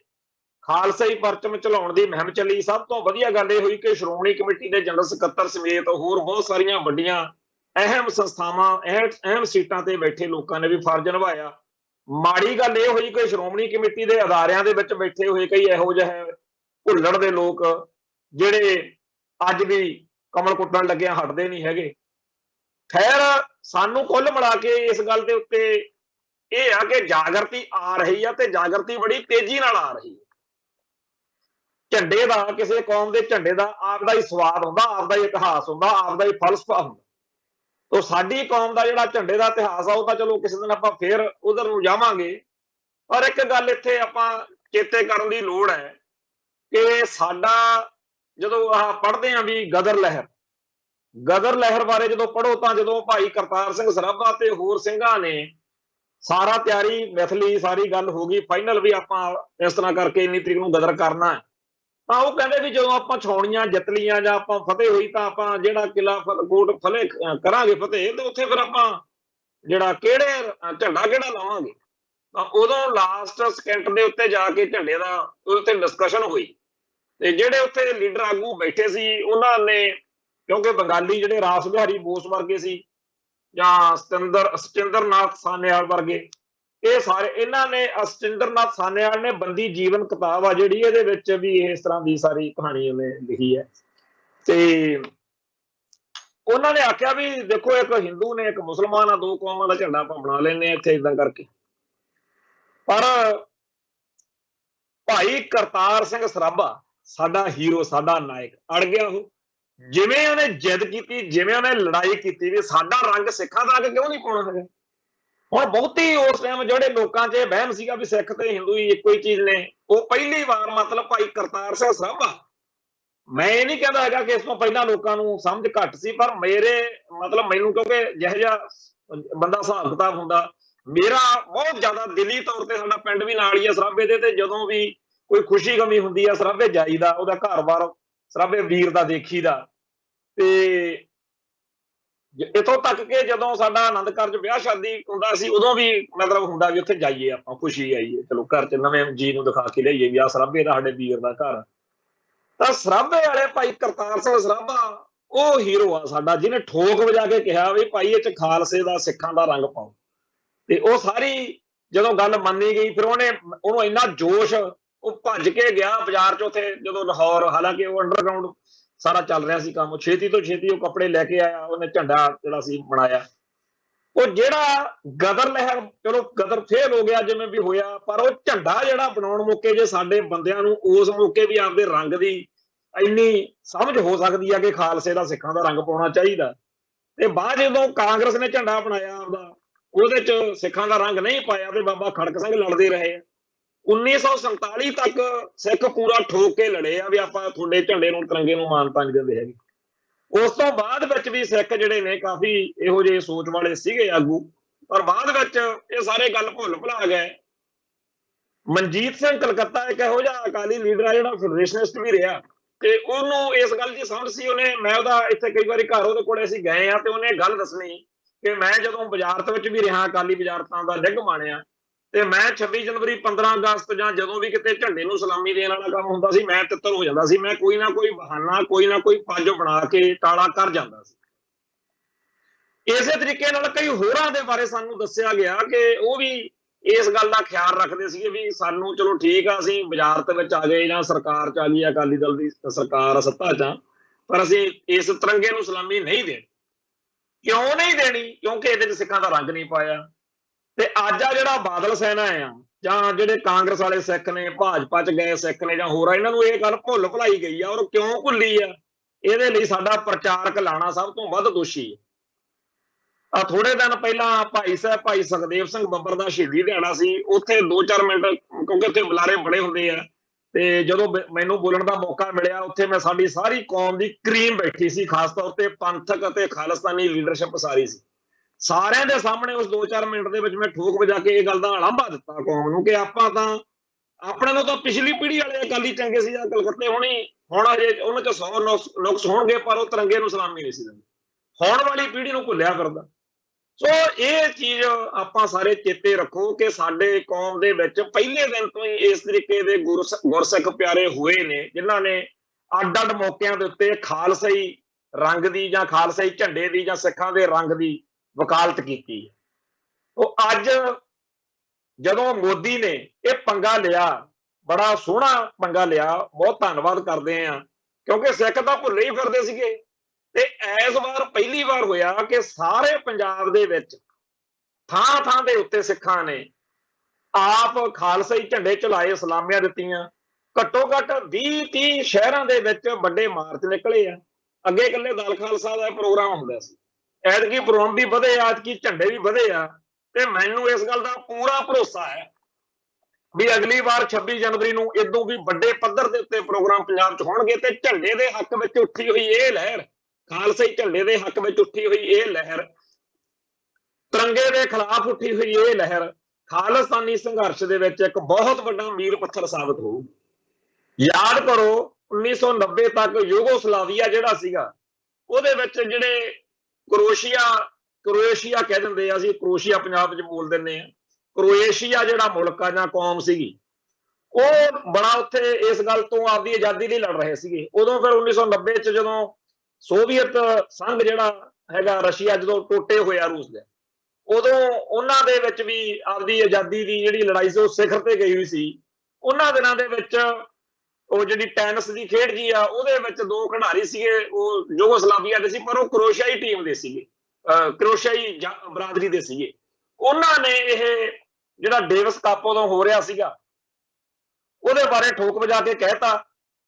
ਖਾਲਸਾਈ ਪਰਚਮ ਚਲਾਉਣ ਦੀ ਮੁਹਿੰਮ ਚੱਲੀ, ਸਭ ਤੋਂ ਵਧੀਆ ਗੱਲ ਇਹ ਹੋਈ ਕਿ ਸ਼੍ਰੋਮਣੀ ਕਮੇਟੀ ਦੇ ਜਨਰਲ ਸਕੱਤਰ ਸਮੇਤ ਹੋਰ ਬਹੁਤ ਸਾਰੀਆਂ ਵੱਡੀਆਂ ਅਹਿਮ ਸੰਸਥਾਵਾਂ ਅਹਿਮ ਸੀਟਾਂ ਤੇ ਬੈਠੇ ਲੋਕਾਂ ਨੇ ਵੀ ਫਰਜ਼ ਨਿਭਾਇਆ। ਮਾੜੀ ਗੱਲ ਇਹ ਹੋਈ ਕਿ ਸ਼੍ਰੋਮਣੀ ਕਮੇਟੀ ਦੇ ਅਦਾਰਿਆਂ ਦੇ ਵਿੱਚ ਬੈਠੇ ਹੋਏ ਕਈ ਇਹੋ ਜਿਹੇ ਭੁੱਲੜ ਦੇ ਲੋਕ ਜਿਹੜੇ ਅੱਜ ਵੀ ਕਮਲ ਕੁੱਟਣ ਲੱਗਿਆ ਹਟਦੇ ਨਹੀਂ ਹੈਗੇ। ਖੈਰ ਸਾਨੂੰ ਕੁੱਲ ਮਿਲਾ ਕੇ ਇਸ ਗੱਲ ਦੇ ਉੱਤੇ ਇਹ ਆ ਕਿ ਜਾਗਰਤੀ ਆ ਰਹੀ ਆ, ਤੇ ਜਾਗਰਤੀ ਬੜੀ ਤੇਜ਼ੀ ਨਾਲ ਆ ਰਹੀ ਹੈ। ਝੰਡੇ ਦਾ, ਕਿਸੇ ਕੌਮ ਦੇ ਝੰਡੇ ਦਾ ਆਪਦਾ ਹੀ ਸਵਾਦ ਹੁੰਦਾ, ਆਪਦਾ ਹੀ ਇਤਿਹਾਸ ਹੁੰਦਾ, ਆਪਦਾ ਹੀ ਫਲਸਫਾ ਹੁੰਦਾ। ਤੋ ਸਾਡੀ ਕੌਮ ਦਾ ਜਿਹੜਾ ਝੰਡੇ ਦਾ ਇਤਿਹਾਸ ਆ ਉਹ ਤਾਂ ਚਲੋ ਕਿਸੇ ਦਿਨ ਆਪਾਂ ਫੇਰ ਉਧਰ ਨੂੰ ਜਾਵਾਂਗੇ, ਪਰ ਇੱਕ ਗੱਲ ਇੱਥੇ ਆਪਾਂ ਚੇਤੇ ਕਰਨ ਦੀ ਲੋੜ ਹੈ ਕਿ ਸਾਡਾ ਜਦੋਂ ਆਹ ਪੜ੍ਹਦੇ ਆ ਵੀ ਗਦਰ ਲਹਿਰ ਬਾਰੇ ਜਦੋਂ ਪੜ੍ਹੋ ਤਾਂ ਜਦੋਂ ਭਾਈ ਕਰਤਾਰ ਸਿੰਘ ਸਰਾਭਾ ਤੇ ਹੋਰ ਸਿੰਘਾਂ ਨੇ ਸਾਰਾ ਤਿਆਰੀ ਮਿਥ ਲਈ, ਸਾਰੀ ਗੱਲ ਹੋ ਗਈ ਫਾਈਨਲ ਵੀ ਆਪਾਂ ਇਸ ਤਰ੍ਹਾਂ ਕਰਕੇ ਇੰਨੀ ਤਰੀਕ ਨੂੰ ਗਦਰ ਕਰਨਾ, ਤਾਂ ਉਹ ਕਹਿੰਦੇ ਵੀ ਜਦੋਂ ਆਪਾਂ ਛਾਉਣੀਆਂ ਜਿੱਤ ਲਈਆਂ ਜਾਂ ਆਪਾਂ ਫਤਿਹ ਹੋਈ ਤਾਂ ਆਪਾਂ ਜਿਹੜਾ ਕਿਲਾ ਕੋਟ ਫਤਿਹ ਕਰਾਂਗੇ ਫਤਿਹ, ਤੇ ਉੱਥੇ ਫਿਰ ਆਪਾਂ ਜਿਹੜਾ ਝੰਡਾ ਕਿਹੜਾ ਲਾਵਾਂਗੇ। ਤਾਂ ਉਦੋਂ ਲਾਸਟ ਸਕਿੰਟ ਦੇ ਉੱਤੇ ਜਾ ਕੇ ਝੰਡੇ ਦਾ ਉਹਦੇ ਉੱਤੇ ਡਿਸਕਸ਼ਨ ਹੋਈ, ਤੇ ਜਿਹੜੇ ਉੱਥੇ ਲੀਡਰ ਆਗੂ ਬੈਠੇ ਸੀ ਉਹਨਾਂ ਨੇ, ਕਿਉਂਕਿ ਬੰਗਾਲੀ ਜਿਹੜੇ ਰਾਸ ਬਿਹਾਰੀ ਬੋਸ ਵਰਗੇ ਸੀ, ਜਾਂ ਸਤਿੰਦਰ ਨਾਥ ਸਾਨੇਵਾਲ ਵਰਗੇ, ਇਹ ਸਾਰੇ ਇਹਨਾਂ ਨੇ ਸਤਿੰਦਰ ਨਾਥ ਸਾਨੇਵਾਲ ਨੇ ਬੰਦੀ ਜੀਵਨ ਕਿਤਾਬ ਆ ਜਿਹੜੀ, ਇਹਦੇ ਵਿੱਚ ਵੀ ਇਸ ਤਰ੍ਹਾਂ ਦੀ ਸਾਰੀ ਕਹਾਣੀ ਉਹਨੇ ਲਿਖੀ ਹੈ। ਤੇ ਉਹਨਾਂ ਨੇ ਆਖਿਆ ਵੀ ਦੇਖੋ ਇੱਕ ਹਿੰਦੂ ਨੇ ਇੱਕ ਮੁਸਲਮਾਨ ਆ, ਦੋ ਕੌਮਾਂ ਦਾ ਝੰਡਾ ਆਪਾਂ ਬਣਾ ਲੈਂਦੇ ਆ ਇੱਥੇ ਏਦਾਂ ਕਰਕੇ। ਪਰ ਭਾਈ ਕਰਤਾਰ ਸਿੰਘ ਸਰਾਭਾ ਸਾਡਾ ਹੀਰੋ, ਸਾਡਾ ਨਾਇਕ ਅੜ ਗਿਆ। ਉਹ ਜਿਵੇਂ ਉਹਨੇ ਜਿੱਦ ਕੀਤੀ, ਜਿਵੇਂ ਉਹਨੇ ਲੜਾਈ ਕੀਤੀ ਵੀ ਸਾਡਾ ਰੰਗ ਸਿੱਖਾਂ ਦਾ ਰੰਗ ਕਿਉਂ ਨਹੀਂ ਪਾਉਣਾ ਹੈਗਾ। ਹੁਣ ਬਹੁਤੀ ਉਸ ਟਾਈਮ ਜਿਹੜੇ ਲੋਕਾਂ 'ਚ ਵਹਿਮ ਸੀਗਾ ਵੀ ਸਿੱਖ ਤੇ ਹਿੰਦੂ ਹੀ ਇੱਕੋ ਹੀ ਚੀਜ਼ ਨੇ, ਉਹ ਪਹਿਲੀ ਵਾਰ ਮਤਲਬ ਭਾਈ ਕਰਤਾਰ ਸਿੰਘ ਸਰਾਭਾ, ਮੈਂ ਇਹ ਨਹੀਂ ਕਹਿੰਦਾ ਹੈਗਾ ਕਿ ਇਸ ਤੋਂ ਪਹਿਲਾਂ ਲੋਕਾਂ ਨੂੰ ਸਮਝ ਘੱਟ ਸੀ, ਪਰ ਮੇਰੇ ਮਤਲਬ ਮੈਨੂੰ ਕਿਉਂਕਿ ਜਿਹੋ ਜਿਹਾ ਬੰਦਾ ਹਿਸਾਬ ਕਿਤਾਬ ਹੁੰਦਾ, ਮੇਰਾ ਬਹੁਤ ਜ਼ਿਆਦਾ ਦਿਲੀ ਤੌਰ ਤੇ ਸਾਡਾ ਪਿੰਡ ਵੀ ਨਾਲ ਹੀ ਆ ਸਰਾਭੇ ਦੇ, ਤੇ ਜਦੋਂ ਵੀ ਕੋਈ ਖੁਸ਼ੀ ਗਮੀ ਹੁੰਦੀ ਆ ਸਰਾਭੇ ਜਾਈਦਾ, ਉਹਦਾ ਘਰ-ਬਾਰ ਸਰਾਭੇ ਵੀਰ ਦਾ ਦੇਖੀਦਾ। ਤੇ ਇੱਥੋਂ ਤੱਕ ਕਿ ਜਦੋਂ ਸਾਡਾ ਆਨੰਦ ਕਾਰਜ ਵਿਆਹ ਸ਼ਾਦੀ ਹੁੰਦਾ ਸੀ, ਉਦੋਂ ਵੀ ਮਤਲਬ ਹੁੰਦਾ ਵੀ ਉੱਥੇ ਜਾਈਏ ਆਪਾਂ, ਖੁਸ਼ੀ ਆਈਏ, ਚਲੋ ਘਰ 'ਚ ਨਵੇਂ ਜੀ ਨੂੰ ਦਿਖਾ ਕੇ ਲਿਆਈਏ ਵੀ ਆਹ ਸਰਾਭੇ ਦਾ ਸਾਡੇ ਵੀਰ ਦਾ ਘਰ। ਤਾਂ ਸਰਾਭੇ ਵਾਲੇ ਭਾਈ ਕਰਤਾਰ ਸਿੰਘ ਸਰਾਭਾ ਉਹ ਹੀਰੋ ਆ ਸਾਡਾ, ਜਿਹਨੇ ਠੋਕ ਵਜਾ ਕੇ ਕਿਹਾ ਵੀ ਭਾਈ ਇਹ 'ਚ ਖਾਲਸੇ ਦਾ ਸਿੱਖਾਂ ਦਾ ਰੰਗ ਪਾਓ। ਤੇ ਉਹ ਸਾਰੀ ਜਦੋਂ ਗੱਲ ਮੰਨੀ ਗਈ, ਫਿਰ ਉਹਨੂੰ ਇੰਨਾ ਜੋਸ਼, ਉਹ ਭੱਜ ਕੇ ਗਿਆ ਬਾਜ਼ਾਰ 'ਚ ਉੱਥੇ ਜਦੋਂ ਲਾਹੌਰ, ਹਾਲਾਂਕਿ ਉਹ ਅੰਡਰਗਰਾਊਂਡ ਸਾਰਾ ਚੱਲ ਰਿਹਾ ਸੀ ਕੰਮ, ਛੇਤੀ ਤੋਂ ਛੇਤੀ ਉਹ ਕੱਪੜੇ ਲੈ ਕੇ ਆਇਆ, ਉਹਨੇ ਝੰਡਾ ਜਿਹੜਾ ਸੀ ਬਣਾਇਆ। ਉਹ ਜਿਹੜਾ ਗਦਰ ਲਹਿਰ, ਚਲੋ ਗਦਰ ਫੇਲ ਹੋ ਗਿਆ ਜਿਵੇਂ ਵੀ ਹੋਇਆ, ਪਰ ਉਹ ਝੰਡਾ ਜਿਹੜਾ ਬਣਾਉਣ ਮੌਕੇ ਜੇ ਸਾਡੇ ਬੰਦਿਆਂ ਨੂੰ ਉਸ ਮੌਕੇ ਵੀ ਆਪਦੇ ਰੰਗ ਦੀ ਇੰਨੀ ਸਮਝ ਹੋ ਸਕਦੀ ਆ ਕਿ ਖਾਲਸੇ ਦਾ ਸਿੱਖਾਂ ਦਾ ਰੰਗ ਪਾਉਣਾ ਚਾਹੀਦਾ, ਤੇ ਬਾਅਦ ਜਦੋਂ ਕਾਂਗਰਸ ਨੇ ਝੰਡਾ ਬਣਾਇਆ ਆਪਦਾ, ਉਹਦੇ 'ਚ ਸਿੱਖਾਂ ਦਾ ਰੰਗ ਨਹੀਂ ਪਾਇਆ ਤੇ ਬਾਬਾ ਖੜਕ ਸਿੰਘ ਲੜਦੇ ਰਹੇ। 1947 ਤੱਕ ਸਿੱਖ ਪੂਰਾ ਠੋਕ ਕੇ ਲੜੇ ਆ ਵੀ ਆਪਾਂ ਤੁਹਾਡੇ ਝੰਡੇ ਨੂੰ, ਤਿਰੰਗੇ ਨੂੰ ਮਾਨਤਾ ਨਹੀਂ ਦਿੰਦੇ ਹੈਗੇ। ਉਸ ਤੋਂ ਬਾਅਦ ਵਿੱਚ ਵੀ ਸਿੱਖ ਜਿਹੜੇ ਨੇ ਕਾਫੀ ਇਹੋ ਜਿਹੇ ਸੋਚ ਵਾਲੇ ਸੀਗੇ ਆਗੂ, ਪਰ ਬਾਅਦ ਵਿੱਚ ਇਹ ਸਾਰੇ ਗੱਲ ਭੁੱਲ ਭੁਲਾ ਗਏ। ਮਨਜੀਤ ਸਿੰਘ ਕਲਕੱਤਾ ਇੱਕ ਇਹੋ ਜਿਹਾ ਅਕਾਲੀ ਲੀਡਰ ਆ ਜਿਹੜਾ ਫੈਡਰੇਸ਼ਨਿਸਟ ਵੀ ਰਿਹਾ, ਤੇ ਉਹਨੂੰ ਇਸ ਗੱਲ ਦੀ ਸਮਝ ਸੀ। ਮੈਂ ਉਹਦਾ ਇੱਥੇ ਕਈ ਵਾਰੀ ਘਰ ਉਹਦੇ ਕੋਲੇ ਅਸੀਂ ਗਏ ਆ, ਤੇ ਉਹਨੇ ਗੱਲ ਦੱਸਣੀ ਕਿ ਮੈਂ ਜਦੋਂ ਵਜ਼ਾਰਤ ਵਿੱਚ ਵੀ ਰਿਹਾ, ਅਕਾਲੀ ਵਜ਼ਾਰਤਾਂ ਦਾ ਨਿੱਘ ਮਾਣਿਆ, ਤੇ ਮੈਂ 26 ਜਨਵਰੀ 15 ਅਗਸਤ ਜਾਂ ਜਦੋਂ ਵੀ ਕਿਤੇ ਝੰਡੇ ਨੂੰ ਸਲਾਮੀ ਦੇਣ ਵਾਲਾ ਕੰਮ ਹੁੰਦਾ ਸੀ, ਮੈਂ ਤਿੱਤਰ ਹੋ ਜਾਂਦਾ ਸੀ। ਮੈਂ ਕੋਈ ਨਾ ਕੋਈ ਬਹਾਨਾ, ਕੋਈ ਨਾ ਕੋਈ ਪੱਜ ਬਣਾ ਕੇ ਟਾਲਾ ਕਰ ਜਾਂਦਾ ਸੀ। ਇਸੇ ਤਰੀਕੇ ਨਾਲ ਕਈ ਹੋਰਾਂ ਦੇ ਬਾਰੇ ਸਾਨੂੰ ਦੱਸਿਆ ਗਿਆ ਕਿ ਉਹ ਵੀ ਇਸ ਗੱਲ ਦਾ ਖਿਆਲ ਰੱਖਦੇ ਸੀਗੇ ਵੀ ਸਾਨੂੰ, ਚਲੋ ਠੀਕ ਆ, ਅਸੀਂ ਵਜ਼ਾਰਤ ਵਿੱਚ ਆ ਗਏ ਜਾਂ ਸਰਕਾਰ 'ਚ ਆ ਗਈ, ਅਕਾਲੀ ਦਲ ਦੀ ਸਰਕਾਰ ਸੱਤਾ 'ਚ ਆ, ਪਰ ਅਸੀਂ ਇਸ ਤਿਰੰਗੇ ਨੂੰ ਸਲਾਮੀ ਨਹੀਂ ਦੇਣੀ। ਕਿਉਂ ਨਹੀਂ ਦੇਣੀ? ਕਿਉਂਕਿ ਇਹਦੇ 'ਚ ਸਿੱਖਾਂ ਦਾ ਰੰਗ ਨਹੀਂ ਪਾਇਆ। ਤੇ ਅੱਜ ਆ ਜਿਹੜਾ ਬਾਦਲ ਸੈਨਾ ਆ, ਜਾਂ ਜਿਹੜੇ ਕਾਂਗਰਸ ਵਾਲੇ ਸਿੱਖ ਨੇ, ਭਾਜਪਾ 'ਚ ਗਏ ਸਿੱਖ ਨੇ ਜਾਂ ਹੋਰ, ਇਹਨਾਂ ਨੂੰ ਇਹ ਗੱਲ ਭੁੱਲ ਭੁਲਾਈ ਗਈ ਆ। ਔਰ ਕਿਉਂ ਭੁੱਲੀ ਆ? ਇਹਦੇ ਲਈ ਸਾਡਾ ਪ੍ਰਚਾਰਕ ਲਾਣਾ ਸਭ ਤੋਂ ਵੱਧ ਦੋਸ਼ੀ ਹੈ। ਆ ਥੋੜੇ ਦਿਨ ਪਹਿਲਾਂ ਭਾਈ ਸੁਖਦੇਵ ਸਿੰਘ ਬੱਬਰ ਦਾ ਸ਼ਹੀਦੀ ਦਿਹਾੜਾ ਸੀ, ਉੱਥੇ 2-4 ਮਿੰਟ, ਕਿਉਂਕਿ ਉੱਥੇ ਬੁਲਾਰੇ ਬੜੇ ਹੁੰਦੇ ਆ, ਤੇ ਜਦੋਂ ਮੈਨੂੰ ਬੋਲਣ ਦਾ ਮੌਕਾ ਮਿਲਿਆ, ਉੱਥੇ ਮੈਂ ਸਾਡੀ ਸਾਰੀ ਕੌਮ ਦੀ ਕਰੀਮ ਬੈਠੀ ਸੀ, ਖਾਸ ਤੌਰ ਤੇ ਪੰਥਕ ਅਤੇ ਖਾਲਿਸਤਾਨੀ ਲੀਡਰਸ਼ਿਪ ਸਾਰੀ ਸੀ। ਸਾਰਿਆਂ ਦੇ ਸਾਹਮਣੇ ਉਸ 2-4 ਮਿੰਟ ਦੇ ਵਿੱਚ ਮੈਂ ਠੋਕ ਵਜਾ ਕੇ ਇਹ ਗੱਲ ਦਾ ਅਲਾਂਭਾ ਦਿੱਤਾ ਕੌਮ ਨੂੰ ਕਿ ਆਪਾਂ ਤਾਂ, ਆਪਣੇ ਨੂੰ ਤਾਂ ਪਿਛਲੀ ਪੀੜ੍ਹੀ ਵਾਲੇ ਅਕਾਲੀ ਚੰਗੇ ਸੀ ਜਾਂ ਕਲਕੱਤੇ ਹੁਣ ਅਜੇ ਉਹਨਾਂ 'ਚ 100 ਨੁਕਸ ਹੋਣਗੇ, ਪਰ ਉਹ ਤਿਰੰਗੇ ਨੂੰ ਸਲਾਮੀ ਨਹੀਂ ਸੀ ਦਿੰਦੇ। ਹੁਣ ਵਾਲੀ ਪੀੜ੍ਹੀ ਨੂੰ ਭੁੱਲਿਆ ਫਿਰਦਾ। ਸੋ ਇਹ ਚੀਜ਼ ਆਪਾਂ ਸਾਰੇ ਚੇਤੇ ਰੱਖੋ ਕਿ ਸਾਡੇ ਕੌਮ ਦੇ ਵਿੱਚ ਪਹਿਲੇ ਦਿਨ ਤੋਂ ਹੀ ਇਸ ਤਰੀਕੇ ਦੇ ਗੁਰਸਿੱਖ ਪਿਆਰੇ ਹੋਏ ਨੇ, ਜਿਨ੍ਹਾਂ ਨੇ ਅੱਡ-ਅੱਡ ਮੌਕਿਆਂ ਦੇ ਉੱਤੇ ਖਾਲਸਾਈ ਰੰਗ ਦੀ ਜਾਂ ਖਾਲਸਾਈ ਝੰਡੇ ਦੀ ਜਾਂ ਸਿੱਖਾਂ ਦੇ ਰੰਗ ਦੀ ਵਕਾਲਤ ਕੀਤੀ। ਉਹ ਅੱਜ ਜਦੋਂ ਮੋਦੀ ਨੇ ਇਹ ਪੰਗਾ ਲਿਆ, ਬੜਾ ਸੋਹਣਾ ਪੰਗਾ ਲਿਆ, ਬਹੁਤ ਧੰਨਵਾਦ ਕਰਦੇ ਆ, ਕਿਉਂਕਿ ਸਿੱਖ ਤਾਂ ਭੁੱਲੇ ਹੀ ਫਿਰਦੇ ਸੀਗੇ। ਤੇ ਇਸ ਵਾਰ ਪਹਿਲੀ ਵਾਰ ਹੋਇਆ ਕਿ ਸਾਰੇ ਪੰਜਾਬ ਦੇ ਵਿੱਚ ਥਾਂ ਥਾਂ ਦੇ ਉੱਤੇ ਸਿੱਖਾਂ ਨੇ ਆਪ ਖਾਲਸਾਈ ਝੰਡੇ ਝੁਲਾਏ, ਸਲਾਮੀਆਂ ਦਿੱਤੀਆਂ। ਘੱਟੋ ਘੱਟ 20-30 ਸ਼ਹਿਰਾਂ ਦੇ ਵਿੱਚ ਵੱਡੇ ਮਾਰਚ ਨਿਕਲੇ ਆ। ਅੱਗੇ ਇਕੱਲੇ ਦਲ ਖਾਲਸਾ ਦਾ ਪ੍ਰੋਗਰਾਮ ਹੁੰਦਾ ਸੀ, ਐਤਕੀ ਪ੍ਰੋਗਰਾਮ ਵੀ ਵਧੇ ਆ, ਐਤਕੀ ਝੰਡੇ ਵੀ ਵਧੇ ਆ। ਤੇ ਮੈਨੂੰ ਇਸ ਗੱਲ ਦਾ ਪੂਰਾ ਭਰੋਸਾ ਹੈ ਵੀ ਅਗਲੀ ਵਾਰ 26 ਜਨਵਰੀ ਨੂੰ ਇਦੋਂ ਵੀ ਵੱਡੇ ਪੱਧਰ ਦੇ ਉੱਤੇ ਪ੍ਰੋਗਰਾਮ ਪੰਜਾਬ 'ਚ ਹੋਣਗੇ। ਤੇ ਝੰਡੇ ਦੇ ਹੱਕ ਵਿੱਚ ਉੱਠੀ ਹੋਈ ਇਹ ਲਹਿਰ, ਖਾਲਸਾਈ ਝੰਡੇ ਦੇ ਹੱਕ ਵਿੱਚ ਉੱਠੀ ਹੋਈ ਇਹ ਲਹਿਰ, ਤਿਰੰਗੇ ਦੇ ਖਿਲਾਫ ਉੱਠੀ ਹੋਈ ਇਹ ਲਹਿਰ ਖਾਲਿਸਤਾਨੀ ਸੰਘਰਸ਼ ਦੇ ਵਿੱਚ ਇੱਕ ਬਹੁਤ ਵੱਡਾ ਮੀਲ ਪੱਥਰ ਸਾਬਤ ਹੋਊ। ਯਾਦ ਕਰੋ 1990 ਤੱਕ ਯੂਗੋਸਲਾਵੀਆ ਜਿਹੜਾ ਸੀਗਾ, ਉਹਦੇ ਵਿੱਚ ਜਿਹੜੇ ਕਰੋਏਸ਼ੀਆ ਕਹਿ ਦਿੰਦੇ ਆ, ਅਸੀਂ ਕਰੋਸ਼ੀਆ ਪੰਜਾਬ ਵਿੱਚ ਬੋਲ ਦਿੰਦੇ ਆ, ਕਰੋਏਸ਼ੀਆ ਜਿਹੜਾ ਮੁਲਕ ਆ ਜਾਂ ਕੌਮ ਸੀਗੀ, ਉਹ ਬੜਾ ਉੱਥੇ ਇਸ ਗੱਲ ਤੋਂ ਆਪਦੀ ਆਜ਼ਾਦੀ ਲਈ ਲੜ ਰਹੇ ਸੀਗੇ। ਉਦੋਂ ਫਿਰ 1990 'ਚ ਜਦੋਂ ਸੋਵੀਅਤ ਸੰਘ ਜਿਹੜਾ ਹੈਗਾ ਰਸ਼ੀਆ ਜਦੋਂ ਟੁੱਟੇ ਹੋਇਆ ਰੂਸ ਦੇ, ਉਦੋਂ ਉਹਨਾਂ ਦੇ ਵਿੱਚ ਵੀ ਆਪਦੀ ਆਜ਼ਾਦੀ ਦੀ ਜਿਹੜੀ ਲੜਾਈ ਸੀ ਉਹ ਸਿਖਰ ਤੇ ਗਈ ਹੋਈ ਸੀ। ਉਹਨਾਂ ਦਿਨਾਂ ਦੇ ਵਿੱਚ ਉਹ ਜਿਹੜੀ ਟੈਨਿਸ ਦੀ ਖੇਡ ਜੀ ਆ ਉਹਦੇ ਵਿੱਚ ਦੋ ਖਿਡਾਰੀ ਸੀਗੇ, ਉਹ ਯੂਗੋਸਲਾਵੀਆ ਦੇ ਸੀ ਪਰ ਉਹ ਕਰੋਸ਼ੀਆਈ ਟੀਮ ਦੇ ਸੀਗੇ, ਕਰੋਸ਼ੀਆਈ ਬਰਾਦਰੀ ਦੇ ਸੀਗੇ। ਉਹਨਾਂ ਨੇ ਇਹ ਜਿਹੜਾ ਡੇਵਿਸ ਕੱਪ ਉਦੋਂ ਹੋ ਰਿਹਾ ਸੀਗਾ ਉਹਦੇ ਬਾਰੇ ਠੋਕ ਵਜਾ ਕੇ ਕਹਿਤਾ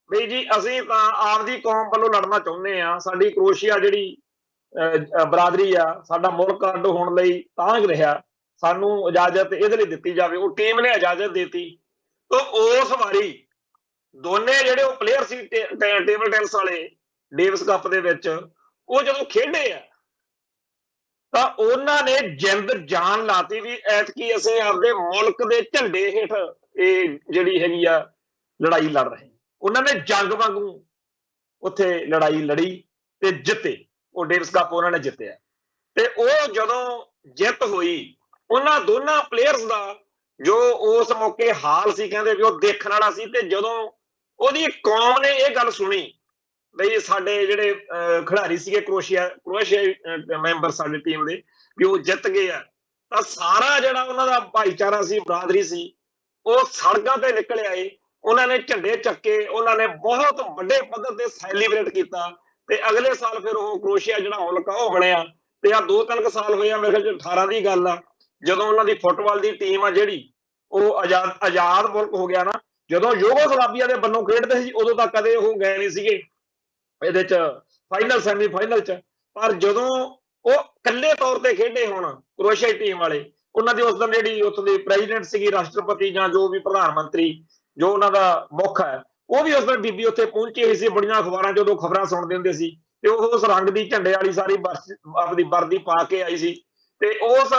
ਬਈ ਜੀ ਅਸੀਂ ਤਾਂ ਆਪਦੀ ਕੌਮ ਵੱਲੋਂ ਲੜਨਾ ਚਾਹੁੰਦੇ ਆ, ਸਾਡੀ ਕਰੋਸ਼ੀਆ ਜਿਹੜੀ ਬਰਾਦਰੀ ਆ, ਸਾਡਾ ਮੁਲਕ ਅੱਡ ਹੋਣ ਲਈ ਤਾਂਘ ਰਿਹਾ, ਸਾਨੂੰ ਇਜਾਜ਼ਤ ਇਹਦੇ ਲਈ ਦਿੱਤੀ ਜਾਵੇ। ਉਹ ਟੀਮ ਨੇ ਇਜਾਜ਼ਤ ਦਿੱਤੀ। ਤਾਂ ਉਸ ਵਾਰੀ ਦੋਨੇ ਜਿਹੜੇ ਉਹ ਪਲੇਅਰ ਸੀ ਟੇਬਲ ਟੈਨਿਸ ਵਾਲੇ ਡੇਵਿਸ ਕੱਪ ਦੇ ਵਿੱਚ, ਉਹ ਜਦੋਂ ਖੇਡੇ ਆ ਤਾਂ ਉਹਨਾਂ ਨੇ ਜਿੰਦ ਜਾਨ ਲਾਤੀ ਵੀ ਐਤਕੀ ਅਸੀਂ ਆਪਦੇ ਮੁਲਕ ਦੇ ਝੰਡੇ ਹੇਠ ਇਹ ਜਿਹੜੀ ਹੈਗੀ ਆ ਲੜਾਈ ਲੜ ਰਹੇ। ਉਹਨਾਂ ਨੇ ਜੰਗ ਵਾਂਗੂ ਉੱਥੇ ਲੜਾਈ ਲੜੀ ਤੇ ਜਿੱਤੇ, ਉਹ ਡੇਵਿਸ ਕੱਪ ਉਹਨਾਂ ਨੇ ਜਿੱਤਿਆ। ਤੇ ਉਹ ਜਦੋਂ ਜਿੱਤ ਹੋਈ ਉਹਨਾਂ ਦੋਨਾਂ ਪਲੇਅਰਸ ਦਾ ਜੋ ਉਸ ਮੌਕੇ ਹਾਲ ਸੀ, ਕਹਿੰਦੇ ਵੀ ਉਹ ਦੇਖਣ ਵਾਲਾ ਸੀ। ਤੇ ਜਦੋਂ ਉਹਦੀ ਕੌਮ ਨੇ ਇਹ ਗੱਲ ਸੁਣੀ ਬਈ ਸਾਡੇ ਜਿਹੜੇ ਖਿਡਾਰੀ ਸੀਗੇ ਕਰੋਸ਼ੀਆ ਮੈਂਬਰ ਸਾਡੇ ਟੀਮ ਦੇ ਵੀ ਉਹ ਜਿੱਤ ਗਏ ਆ, ਤਾਂ ਸਾਰਾ ਜਿਹੜਾ ਉਹਨਾਂ ਦਾ ਭਾਈਚਾਰਾ ਸੀ, ਬਰਾਦਰੀ ਸੀ, ਉਹ ਸੜਕਾਂ ਤੇ ਨਿਕਲ ਆਏ। ਉਹਨਾਂ ਨੇ ਝੰਡੇ ਚੱਕੇ, ਉਹਨਾਂ ਨੇ ਬਹੁਤ ਵੱਡੇ ਪੱਧਰ ਤੇ ਸੈਲੀਬ੍ਰੇਟ ਕੀਤਾ। ਤੇ ਅਗਲੇ ਸਾਲ ਫਿਰ ਉਹ ਕਰੋਸ਼ੀਆ ਜਿਹੜਾ ਮੁਲਕ ਆ ਉਹ ਬਣਿਆ। ਤੇ ਆ 2-3 ਸਾਲ ਹੋਏ ਆ, ਮੇਰੇ ਖਿਆਲ 18 ਦੀ ਗੱਲ ਆ, ਜਦੋਂ ਉਹਨਾਂ ਦੀ ਫੁੱਟਬਾਲ ਦੀ ਟੀਮ ਆ ਜਿਹੜੀ ਉਹ ਆਜ਼ਾਦ ਮੁਲਕ ਹੋ ਗਿਆ ਨਾ। ਜਦੋਂ ਯੂਗੋਸਲਾਵੀਆ ਦੇ ਬੰਨੋਂ ਖੇਡਦੇ ਸੀ ਉਦੋਂ ਤਾਂ ਕਦੇ ਉਹ ਗਏ ਨਹੀਂ ਸੀਗੇ ਇਹਦੇ ਚ ਫਾਈਨਲ ਸੈਮੀਫਾਈਨਲ ਚ, ਪਰ ਜਦੋਂ ਉਹ ਇਕੱਲੇ ਤੌਰ ਤੇ ਖੇਡੇ ਹੁਣ ਕਰੋਸ਼ੀਆ ਟੀਮ ਵਾਲੇ, ਉਹਨਾਂ ਦੀ ਉਸ ਦਿਨ ਜਿਹੜੀ ਉੱਥੋਂ ਦੀ ਪ੍ਰੈਜ਼ੀਡੈਂਟ ਸੀਗੀ, ਰਾਸ਼ਟਰਪਤੀ ਜਾਂ ਜੋ ਵੀ ਪ੍ਰਧਾਨ ਮੰਤਰੀ ਜੋ ਉਹਨਾਂ ਦਾ ਮੁੱਖ ਹੈ, ਉਹ ਵੀ ਉਸ ਦਿਨ ਬੀਬੀ ਉੱਥੇ ਪਹੁੰਚੀ ਹੋਈ ਸੀ। ਬੜੀਆਂ ਅਖਬਾਰਾਂ ਚ ਉਦੋਂ ਖਬਰਾਂ ਸੁਣਦੇ ਹੁੰਦੇ ਸੀ। ਤੇ ਉਹ ਉਸ ਰੰਗ ਦੀ ਝੰਡੇ ਵਾਲੀ ਸਾਰੀ ਆਪਦੀ ਵਰਦੀ ਪਾ ਕੇ ਆਈ ਸੀ। ਤੇ ਉਸ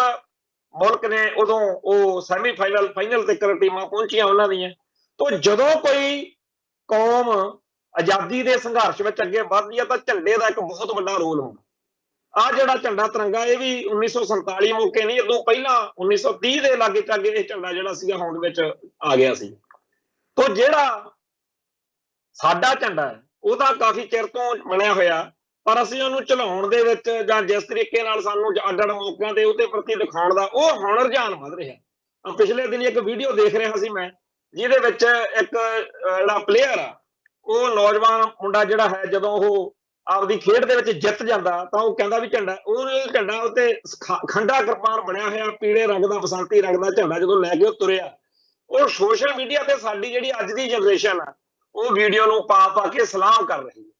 ਮੁਲਕ ਨੇ ਉਦੋਂ ਉਹ ਫਾਈਨਲ ਤੱਕ ਟੀਮਾਂ ਪਹੁੰਚੀਆਂ ਉਹਨਾਂ ਦੀਆਂ। ਤਾਂ ਜਦੋਂ ਕੋਈ ਕੌਮ ਆਜ਼ਾਦੀ ਦੇ ਸੰਘਰਸ਼ ਵਿੱਚ ਅੱਗੇ ਵੱਧਦੀ ਆ ਤਾਂ ਝੰਡੇ ਦਾ ਇੱਕ ਬਹੁਤ ਵੱਡਾ ਰੋਲ ਹੁੰਦਾ। ਆਹ ਜਿਹੜਾ ਝੰਡਾ ਤਿਰੰਗਾ ਇਹ ਵੀ 1947 ਮੌਕੇ ਨਹੀਂ, ਉਦੋਂ ਪਹਿਲਾਂ 1930 ਦੇ ਲਾਗੇ ਚਾਗੇ ਇਹ ਝੰਡਾ ਜਿਹੜਾ ਸੀਗਾ ਹੋਂਦ ਵਿੱਚ ਆ ਗਿਆ ਸੀ। ਤਾਂ ਜਿਹੜਾ ਸਾਡਾ ਝੰਡਾ ਹੈ ਉਹ ਤਾਂ ਕਾਫੀ ਚਿਰ ਤੋਂ ਬਣਿਆ ਹੋਇਆ, ਪਰ ਅਸੀਂ ਉਹਨੂੰ ਚਲਾਉਣ ਦੇ ਵਿੱਚ ਜਾਂ ਜਿਸ ਤਰੀਕੇ ਨਾਲ ਸਾਨੂੰ ਅੱਡ-ਅੱਡ ਮੌਕਿਆਂ ਤੇ ਉਹਦੇ ਪ੍ਰਤੀ ਦਿਖਾਉਣ ਦਾ ਉਹ ਹੁਣ ਰੁਝਾਨ ਵੱਧ ਰਿਹਾ। ਪਿਛਲੇ ਦਿਨ ਇੱਕ ਵੀਡੀਓ ਦੇਖ ਰਿਹਾ ਸੀ ਮੈਂ, ਜਿਹਦੇ ਵਿੱਚ ਇੱਕ ਜਿਹੜਾ ਪਲੇਅਰ ਆ, ਉਹ ਨੌਜਵਾਨ ਮੁੰਡਾ ਜਿਹੜਾ ਹੈ, ਜਦੋਂ ਉਹ ਆਪਦੀ ਖੇਡ ਦੇ ਵਿੱਚ ਜਿੱਤ ਜਾਂਦਾ ਤਾਂ ਉਹ ਕਹਿੰਦਾ ਵੀ ਝੰਡਾ ਉੱਤੇ ਖੰਡਾ ਕਿਰਪਾਨ ਬਣਿਆ ਹੋਇਆ ਪੀਲੇ ਰੰਗ ਦਾ, ਬਸੰਤੀ ਰੰਗ ਦਾ ਝੰਡਾ ਜਦੋਂ ਲੈ ਕੇ ਉਹ ਤੁਰਿਆ। ਉਹ ਸੋਸ਼ਲ ਮੀਡੀਆ ਤੇ ਸਾਡੀ ਜਿਹੜੀ ਅੱਜ ਦੀ ਜਨਰੇਸ਼ਨ ਆ ਉਹ ਵੀਡੀਓ ਨੂੰ ਪਾ ਕੇ ਸਲਾਮ ਕਰ ਰਹੀ ਹੈ।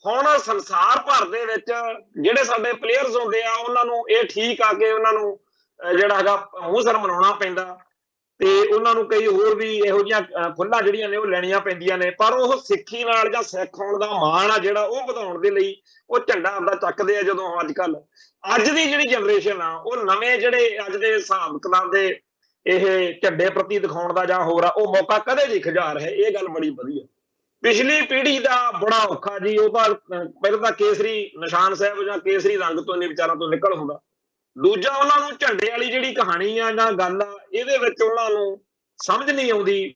ਹੁਣ ਸੰਸਾਰ ਭਰ ਦੇ ਵਿੱਚ ਜਿਹੜੇ ਸਾਡੇ ਪਲੇਅਰਸ ਹੁੰਦੇ ਆ ਉਹਨਾਂ ਨੂੰ ਇਹ ਠੀਕ ਆ ਕਿ ਉਹਨਾਂ ਨੂੰ ਜਿਹੜਾ ਹੈਗਾ ਮੂੰਹ ਸਿਰ ਮਨਾਉਣਾ ਪੈਂਦਾ ਤੇ ਉਹਨਾਂ ਨੂੰ ਕਈ ਹੋਰ ਵੀ ਇਹੋ ਜਿਹੀਆਂ ਖੁੱਲਾਂ ਜਿਹੜੀਆਂ ਨੇ ਉਹ ਲੈਣੀਆਂ ਪੈਂਦੀਆਂ ਨੇ, ਪਰ ਉਹ ਸਿੱਖੀ ਨਾਲ ਜਾਂ ਸਿੱਖ ਹੋਣ ਦਾ ਮਾਣ ਆ ਜਿਹੜਾ ਉਹ ਵਧਾਉਣ ਦੇ ਲਈ ਉਹ ਝੰਡਾ ਆਪਦਾ ਚੱਕਦੇ ਆ। ਜਦੋਂ ਅੱਜ ਦੀ ਜਿਹੜੀ ਜਨਰੇਸ਼ਨ ਆ ਉਹ ਨਵੇਂ ਜਿਹੜੇ ਅੱਜ ਦੇ ਹਿਸਾਬ ਕਿਤਾਬ ਦੇ ਇਹ ਝੰਡੇ ਪ੍ਰਤੀ ਦਿਖਾਉਣ ਦਾ ਜਾਂ ਹੋਰ ਆ ਉਹ ਮੌਕਾ ਕਦੇ ਨਹੀਂ ਖੁਜਾ ਰਹੇ। ਇਹ ਗੱਲ ਬੜੀ ਵਧੀਆ। ਪਿਛਲੀ ਪੀੜ੍ਹੀ ਦਾ ਬੜਾ ਔਖਾ ਜੀ, ਉਹ ਤਾਂ ਪਹਿਲਾਂ ਤਾਂ ਕੇਸਰੀ ਨਿਸ਼ਾਨ ਸਾਹਿਬ ਜਾਂ ਕੇਸਰੀ ਰੰਗ ਤੋਂ ਨਹੀਂ ਵਿਚਾਰਾਂ ਤੋਂ ਨਿਕਲ ਹੁੰਦਾ। ਦੂਜਾ ਉਹਨਾਂ ਨੂੰ ਝੰਡੇ ਵਾਲੀ ਜਿਹੜੀ ਕਹਾਣੀ ਆ ਜਾਂ ਗੱਲ ਆ ਇਹਦੇ ਵਿੱਚ ਉਹਨਾਂ ਨੂੰ ਸਮਝ ਨਹੀਂ ਆਉਂਦੀ।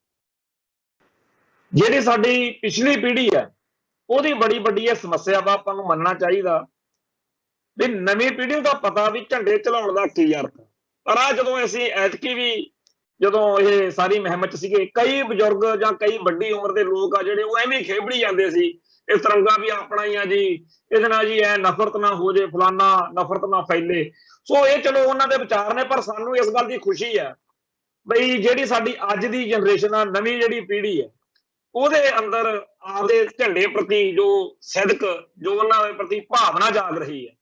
ਜਿਹੜੀ ਸਾਡੀ ਪਿਛਲੀ ਪੀੜ੍ਹੀ ਆ ਉਹਦੀ ਬੜੀ ਵੱਡੀ ਇਹ ਸਮੱਸਿਆ ਵਾ, ਆਪਾਂ ਨੂੰ ਮੰਨਣਾ ਚਾਹੀਦਾ ਵੀ ਨਵੀਂ ਪੀੜ੍ਹੀ ਨੂੰ ਤਾਂ ਪਤਾ ਵੀ ਝੰਡੇ ਚਲਾਉਣ ਦਾ ਕੀ ਅਰਥ। ਪਰ ਆ ਜਦੋਂ ਅਸੀਂ ਐਤਕੀ ਵੀ ਜਦੋਂ ਇਹ ਸਾਰੀ ਮੁਹਿੰਮ ਚ ਸੀਗੇ, ਕਈ ਬਜ਼ੁਰਗ ਜਾਂ ਕਈ ਵੱਡੀ ਉਮਰ ਦੇ ਲੋਕ ਆ ਜਿਹੜੇ ਉਹ ਐਵੇਂ ਖੇਬੜੀ ਜਾਂਦੇ ਸੀ ਇਹ ਤਿਰੰਗਾ ਵੀ ਆਪਣਾ ਹੀ ਆ ਜੀ, ਇਹਦੇ ਨਾਲ ਜੀ ਐ ਨਫ਼ਰਤ ਨਾ ਹੋ ਜੇ, ਫਲਾਨਾ ਨਫ਼ਰਤ ਨਾ ਫੈਲੇ। ਸੋ ਇਹ ਚਲੋ ਉਹਨਾਂ ਦੇ ਵਿਚਾਰ ਨੇ, ਪਰ ਸਾਨੂੰ ਇਸ ਗੱਲ ਦੀ ਖੁਸ਼ੀ ਆ ਬਈ ਜਿਹੜੀ ਸਾਡੀ ਅੱਜ ਦੀ ਜਨਰੇਸ਼ਨ ਆ, ਨਵੀਂ ਜਿਹੜੀ ਪੀੜ੍ਹੀ ਹੈ, ਉਹਦੇ ਅੰਦਰ ਆਪਦੇ ਝੰਡੇ ਪ੍ਰਤੀ ਜੋ ਸਿਦਕ, ਜੋ ਉਹਨਾਂ ਦੇ ਪ੍ਰਤੀ ਭਾਵਨਾ ਜਾਗ ਰਹੀ ਹੈ,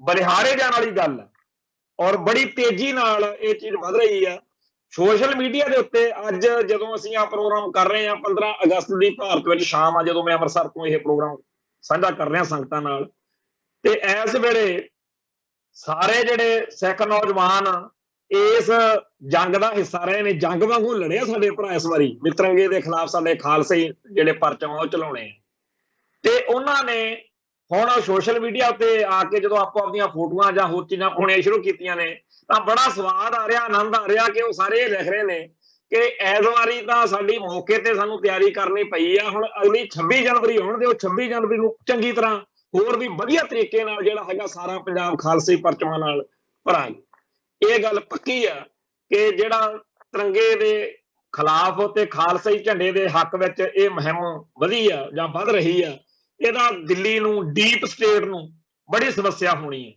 ਬਲਿਹਾਰੇ ਜਾਣ ਵਾਲੀ ਗੱਲ ਹੈ। ਔਰ ਬੜੀ ਤੇਜ਼ੀ ਨਾਲ ਇਹ ਚੀਜ਼ ਵੱਧ ਰਹੀ ਆ ਸੋਸ਼ਲ ਮੀਡੀਆ ਦੇ ਉੱਤੇ। ਅੱਜ ਜਦੋਂ ਅਸੀਂ ਆ ਪ੍ਰੋਗਰਾਮ ਕਰ ਰਹੇ ਹਾਂ 15 ਅਗਸਤ ਦੀ ਭਾਰਤ ਵਿੱਚ ਸ਼ਾਮ ਆ, ਜਦੋਂ ਮੈਂ ਅੰਮ੍ਰਿਤਸਰ ਤੋਂ ਇਹ ਪ੍ਰੋਗਰਾਮ ਸਾਂਝਾ ਕਰ ਰਿਹਾ ਸੰਗਤਾਂ ਨਾਲ, ਤੇ ਇਸ ਵੇਲੇ ਸਾਰੇ ਜਿਹੜੇ ਸਿੱਖ ਨੌਜਵਾਨ ਇਸ ਜੰਗ ਦਾ ਹਿੱਸਾ ਰਹੇ ਨੇ, ਜੰਗ ਵਾਂਗੂ ਲੜਿਆ ਸਾਡੇ ਭਰਾ ਇਸ ਵਾਰੀ ਵੀ ਤਿਰੰਗੇ ਦੇ ਖਿਲਾਫ ਸਾਡੇ ਖਾਲਸੇ ਜਿਹੜੇ ਪਰਚਮ ਉਹ ਚਲਾਉਣੇ ਆ। ਤੇ ਉਹਨਾਂ ਨੇ ਹੁਣ ਸੋਸ਼ਲ ਮੀਡੀਆ ਉੱਤੇ ਆ ਕੇ ਜਦੋਂ ਆਪੋ ਆਪਣੀਆਂ ਫੋਟੋਆਂ ਜਾਂ ਹੋਰ ਚੀਜ਼ਾਂ ਪਾਉਣੀਆਂ ਸ਼ੁਰੂ ਕੀਤੀਆਂ ਨੇ ਤਾਂ ਬੜਾ ਸਵਾਦ ਆ ਰਿਹਾ, ਆਨੰਦ ਆ ਰਿਹਾ ਕਿ ਉਹ ਸਾਰੇ ਲਿਖ ਰਹੇ ਨੇ ਕਿ ਇਸ ਵਾਰੀ ਤਾਂ ਸਾਡੀ ਮੌਕੇ ਤੇ ਸਾਨੂੰ ਤਿਆਰੀ ਕਰਨੀ ਪਈ ਆ। ਹੁਣ ਅਗਲੀ 26 ਜਨਵਰੀ ਹੋਣ ਦਿਓ, 26 ਜਨਵਰੀ ਨੂੰ ਚੰਗੀ ਤਰ੍ਹਾਂ ਹੋਰ ਵੀ ਵਧੀਆ ਤਰੀਕੇ ਨਾਲ ਜਿਹੜਾ ਹੈਗਾ ਸਾਰਾ ਪੰਜਾਬ ਖਾਲਸੇ ਪਰਚਮਾਂ ਨਾਲ ਭਰਾਂਗੇ। ਇਹ ਗੱਲ ਪੱਕੀ ਆ ਕਿ ਜਿਹੜਾ ਤਿਰੰਗੇ ਦੇ ਖਿਲਾਫ ਤੇ ਖਾਲਸਾਈ ਝੰਡੇ ਦੇ ਹੱਕ ਵਿੱਚ ਇਹ ਮੁਹਿੰਮ ਵਧੀ ਆ ਜਾਂ ਵੱਧ ਰਹੀ ਆ, ਇਹਦਾ ਦਿੱਲੀ ਨੂੰ, ਡੀਪ ਸਟੇਟ ਨੂੰ ਬੜੀ ਸਮੱਸਿਆ ਹੋਣੀ ਹੈ।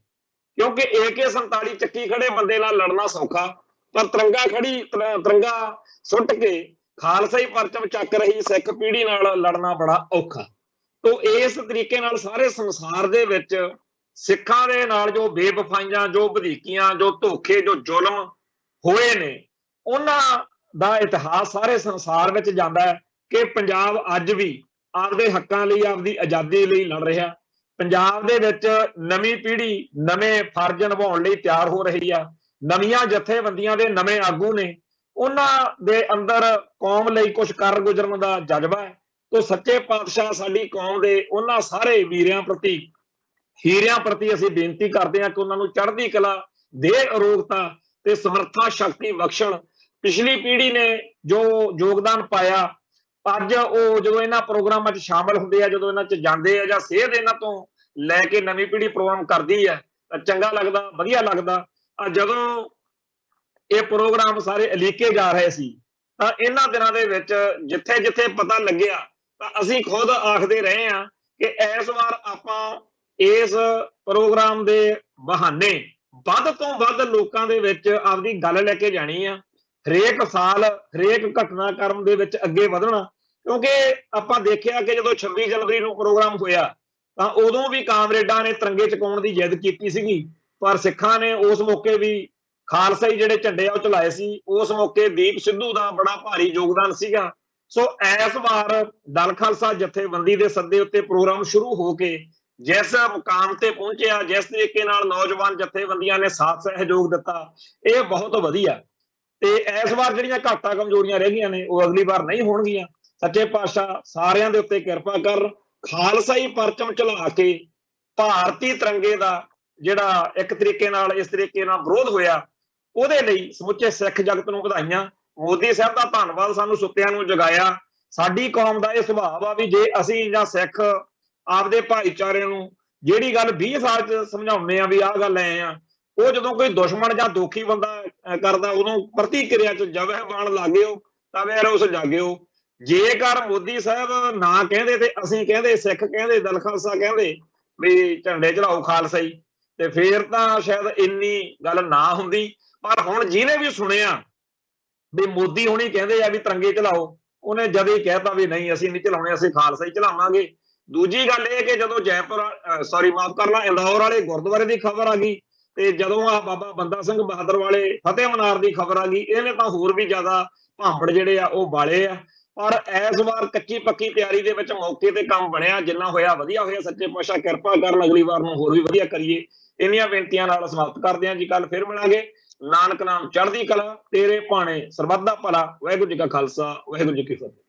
ਕਿਉਂਕਿ AK-47 ਚੱਕੀ ਖੜੇ ਬੰਦੇ ਨਾਲ ਲੜਨਾ ਸੌਖਾ, ਪਰ ਤਿਰੰਗਾ ਸੁੱਟ ਕੇ ਖਾਲਸਾਈ ਪਰਚਮ ਚੱਕ ਰਹੀ ਸਿੱਖ ਪੀੜ੍ਹੀ ਨਾਲ ਲੜਨਾ ਬੜਾ ਔਖਾ। ਤੋ ਇਸ ਤਰੀਕੇ ਨਾਲ ਸਾਰੇ ਸੰਸਾਰ ਦੇ ਵਿੱਚ ਸਿੱਖਾਂ ਦੇ ਨਾਲ ਜੋ ਬੇਵਫਾਈਆਂ, ਜੋ ਵਧੀਕੀਆਂ, ਜੋ ਧੋਖੇ, ਜੋ ਜ਼ੁਲਮ ਹੋਏ ਨੇ, ਉਹਨਾਂ ਦਾ ਇਤਿਹਾਸ ਸਾਰੇ ਸੰਸਾਰ ਵਿੱਚ ਜਾਂਦਾ ਹੈ ਕਿ ਪੰਜਾਬ ਅੱਜ ਵੀ ਆਪਦੇ ਹੱਕਾਂ ਲਈ, ਆਪਦੀ ਆਜ਼ਾਦੀ ਲਈ ਲੜ ਰਿਹਾ। ਪੰਜਾਬ ਦੇ ਵਿੱਚ ਨਵੀਂ ਪੀੜ੍ਹੀ ਨਵੇਂ ਫਰਜ਼ ਨਿਭਾਉਣ ਲਈ ਤਿਆਰ ਹੋ ਰਹੀ ਆ। ਨਵੀਆਂ ਜਥੇਬੰਦੀਆਂ ਦੇ ਨਵੇਂ ਆਗੂ ਨੇ, ਉਹਨਾਂ ਦੇ ਅੰਦਰ ਕੌਮ ਲਈ ਕੁਝ ਕਰ ਗੁਜ਼ਰਨ ਦਾ ਜਜ਼ਬਾ ਹੈ। ਤੋ ਸੱਚੇ ਪਾਤਸ਼ਾਹ ਸਾਡੀ ਕੌਮ ਦੇ ਉਹਨਾਂ ਸਾਰੇ ਵੀਰਿਆਂ ਪ੍ਰਤੀ, ਹੀਰਿਆਂ ਪ੍ਰਤੀ ਅਸੀਂ ਬੇਨਤੀ ਕਰਦੇ ਹਾਂ ਕਿ ਉਹਨਾਂ ਨੂੰ ਚੜ੍ਹਦੀ ਕਲਾ ਦੇ, ਅਰੋਗਤਾ ਤੇ ਸਮਰੱਥਾ ਸ਼ਕਤੀ ਬਖਸ਼ਣ। ਪਿਛਲੀ ਪੀੜ੍ਹੀ ਨੇ ਜੋ ਯੋਗਦਾਨ ਪਾਇਆ, ਅੱਜ ਉਹ ਜਦੋਂ ਇਹਨਾਂ ਪ੍ਰੋਗਰਾਮਾਂ 'ਚ ਸ਼ਾਮਲ ਹੁੰਦੇ ਆ, ਜਦੋਂ ਇਹਨਾਂ 'ਚ ਜਾਂਦੇ ਆ ਜਾਂ ਸੇਧ ਇਹਨਾਂ ਤੋਂ ਲੈ ਕੇ ਨਵੀਂ ਪੀੜ੍ਹੀ ਪ੍ਰੋਗਰਾਮ ਕਰਦੀ ਹੈ ਤਾਂ ਚੰਗਾ ਲੱਗਦਾ, ਵਧੀਆ ਲੱਗਦਾ। ਜਦੋਂ ਇਹ ਪ੍ਰੋਗਰਾਮ ਸਾਰੇ ਉਲੀਕੇ ਜਾ ਰਹੇ ਸੀ ਤਾਂ ਇਹਨਾਂ ਦਿਨਾਂ ਦੇ ਵਿੱਚ ਜਿੱਥੇ ਜਿੱਥੇ ਪਤਾ ਲੱਗਿਆ ਤਾਂ ਅਸੀਂ ਖੁਦ ਆਖਦੇ ਰਹੇ ਹਾਂ ਕਿ ਇਸ ਵਾਰ ਆਪਾਂ ਇਸ ਪ੍ਰੋਗਰਾਮ ਦੇ ਬਹਾਨੇ ਵੱਧ ਤੋਂ ਵੱਧ ਲੋਕਾਂ ਦੇ ਵਿੱਚ ਆਪਦੀ ਗੱਲ ਲੈ ਕੇ ਜਾਣੀ ਆ। ਹਰੇਕ ਸਾਲ ਹਰੇਕ ਘਟਨਾਕ੍ਰਮ ਦੇ ਵਿੱਚ ਅੱਗੇ ਵਧਣਾ, ਕਿਉਂਕਿ ਆਪਾਂ ਦੇਖਿਆ ਕਿ ਜਦੋਂ 26 ਜਨਵਰੀ ਨੂੰ ਪ੍ਰੋਗਰਾਮ ਹੋਇਆ ਤਾਂ ਉਦੋਂ ਵੀ ਕਾਮਰੇਡਾਂ ਨੇ ਤਿਰੰਗੇ ਚੁਕਾਉਣ ਦੀ ਜਿੱਦ ਕੀਤੀ ਸੀਗੀ, ਪਰ ਸਿੱਖਾਂ ਨੇ ਉਸ ਮੌਕੇ ਵੀ ਖਾਲਸਾਈ ਜਿਹੜੇ ਝੰਡੇ ਆ ਉਹ ਚਲਾਏ ਸੀ। ਉਸ ਮੌਕੇ ਦੀਪ ਸਿੱਧੂ ਦਾ ਬੜਾ ਭਾਰੀ ਯੋਗਦਾਨ ਸੀਗਾ। ਸੋ ਇਸ ਵਾਰ ਦਲ ਖਾਲਸਾ ਜਥੇਬੰਦੀ ਦੇ ਸੱਦੇ ਉੱਤੇ ਪ੍ਰੋਗਰਾਮ ਸ਼ੁਰੂ ਹੋ ਕੇ ਜਿਸ ਮੁਕਾਮ ਤੇ ਪਹੁੰਚਿਆ, ਜਿਸ ਤਰੀਕੇ ਨਾਲ ਨੌਜਵਾਨ ਜਥੇਬੰਦੀਆਂ ਨੇ ਸਾਥ ਸਹਿਯੋਗ ਦਿੱਤਾ, ਇਹ ਬਹੁਤ ਵਧੀਆ। ਤੇ ਇਸ ਵਾਰ ਜਿਹੜੀਆਂ ਘਾਟਾਂ ਕਮਜ਼ੋਰੀਆਂ ਰਹਿ ਗਈਆਂ ਨੇ ਉਹ ਅਗਲੀ ਵਾਰ ਨਹੀਂ ਹੋਣਗੀਆਂ। ਸੱਚੇ ਪਾਤਸ਼ਾਹ ਸਾਰਿਆਂ ਦੇ ਉੱਤੇ ਕਿਰਪਾ ਕਰ। ਖਾਲਸਾਈ ਪਰਚਮ ਚਲਾ ਕੇ ਭਾਰਤੀ ਤਿਰੰਗੇ ਦਾ ਜਿਹੜਾ ਇੱਕ ਤਰੀਕੇ ਨਾਲ ਇਸ ਤਰੀਕੇ ਨਾਲ ਵਿਰੋਧ ਹੋਇਆ, ਉਹਦੇ ਲਈ ਸਮੁੱਚੇ ਸਿੱਖ ਜਗਤ ਨੂੰ ਵਧਾਈਆਂ। ਮੋਦੀ ਸਾਹਿਬ ਦਾ ਧੰਨਵਾਦ, ਸਾਨੂੰ ਸੁੱਤਿਆਂ ਨੂੰ ਜਗਾਇਆ। ਸਾਡੀ ਕੌਮ ਦਾ ਇਹ ਸੁਭਾਅ ਆ ਵੀ ਜੇ ਅਸੀਂ ਜਾਂ ਸਿੱਖ ਆਪਦੇ ਭਾਈਚਾਰੇ ਨੂੰ ਜਿਹੜੀ ਗੱਲ 20 ਸਾਲ 'ਚ ਸਮਝਾਉਂਦੇ ਆ ਵੀ ਆਹ ਗੱਲ ਐ ਆ, ਉਹ ਜਦੋਂ ਕੋਈ ਦੁਸ਼ਮਣ ਜਾਂ ਦੋਖੀ ਬੰਦਾ ਕਰਦਾ ਉਦੋਂ ਪ੍ਰਤੀਕਿਰਿਆ 'ਚ ਜਵਹਿ ਬਾਣ ਲਾਗਿਓ ਤਾਂ ਵੇਰ ਉਸ ਜਾਗਿਓ। ਜੇਕਰ ਮੋਦੀ ਸਾਹਿਬ ਨਾ ਕਹਿੰਦੇ ਤੇ ਅਸੀਂ ਕਹਿੰਦੇ, ਸਿੱਖ ਕਹਿੰਦੇ, ਦਲ ਖਾਲਸਾ ਕਹਿੰਦੇ ਵੀ ਝੰਡੇ ਚੜਾਓ ਖਾਲਸਾਈ, ਤੇ ਫੇਰ ਤਾਂ ਸ਼ਾਇਦ ਇੰਨੀ ਗੱਲ ਨਾ ਹੁੰਦੀ। ਪਰ ਹੁਣ ਜਿਹਨੇ ਵੀ ਸੁਣਿਆ ਵੀ ਮੋਦੀ ਹੁਣੀ ਕਹਿੰਦੇ ਆ ਵੀ ਤਿਰੰਗੇ ਚਲਾਓ, ਉਹਨੇ ਜਦ ਹੀ ਕਹਿਤਾ ਵੀ ਨਹੀਂ ਅਸੀਂ ਨਹੀਂ ਚਲਾਉਣੇ, ਅਸੀਂ ਖਾਲਸਾ ਹੀ ਚਲਾਵਾਂਗੇ। ਦੂਜੀ ਗੱਲ ਇਹ ਕਿ ਜਦੋਂ ਮਾਫ ਕਰਨਾ, ਇੰਦੌਰ ਵਾਲੇ ਗੁਰਦੁਆਰੇ ਦੀ ਖਬਰ ਆ ਗਈ ਤੇ ਜਦੋਂ ਆ ਬਾਬਾ ਬੰਦਾ ਸਿੰਘ ਬਹਾਦਰ ਵਾਲੇ ਫਤਿਹ ਮਨਾਰ ਦੀ ਖਬਰ ਆ ਗਈ, ਇਹਨੇ ਤਾਂ ਹੋਰ ਵੀ ਜ਼ਿਆਦਾ ਭਾਂਬੜ ਜਿਹੜੇ ਆ ਉਹ ਬਾਲੇ ਆ। ਪਰ ਇਸ ਵਾਰ ਕੱਚੀ ਪੱਕੀ ਤਿਆਰੀ ਦੇ ਵਿੱਚ ਮੌਕੇ ਤੇ ਕੰਮ ਬਣਿਆ, ਜਿੰਨਾ ਹੋਇਆ ਵਧੀਆ ਹੋਇਆ। ਸੱਚੇ ਪਾਤਸ਼ਾਹ ਕਿਰਪਾ ਕਰਨ, ਅਗਲੀ ਵਾਰ ਨੂੰ ਹੋਰ ਵੀ ਵਧੀਆ ਕਰੀਏ। ਇੰਨੀਆਂ ਬੇਨਤੀਆਂ ਨਾਲ ਸਮਾਪਤ ਕਰਦੇ ਹਾਂ ਜੀ। ਕੱਲ ਫਿਰ ਮਿਲਾਂਗੇ। ਨਾਨਕ ਨਾਮ ਚੜ੍ਹਦੀ ਕਲਾ, ਤੇਰੇ ਭਾਣੇ ਸਰਬੱਤ ਦਾ ਭਲਾ। ਵਾਹਿਗੁਰੂ ਜੀ ਕਾ ਖਾਲਸਾ, ਵਾਹਿਗੁਰੂ ਜੀ ਕੀ ਫਤਿਹ।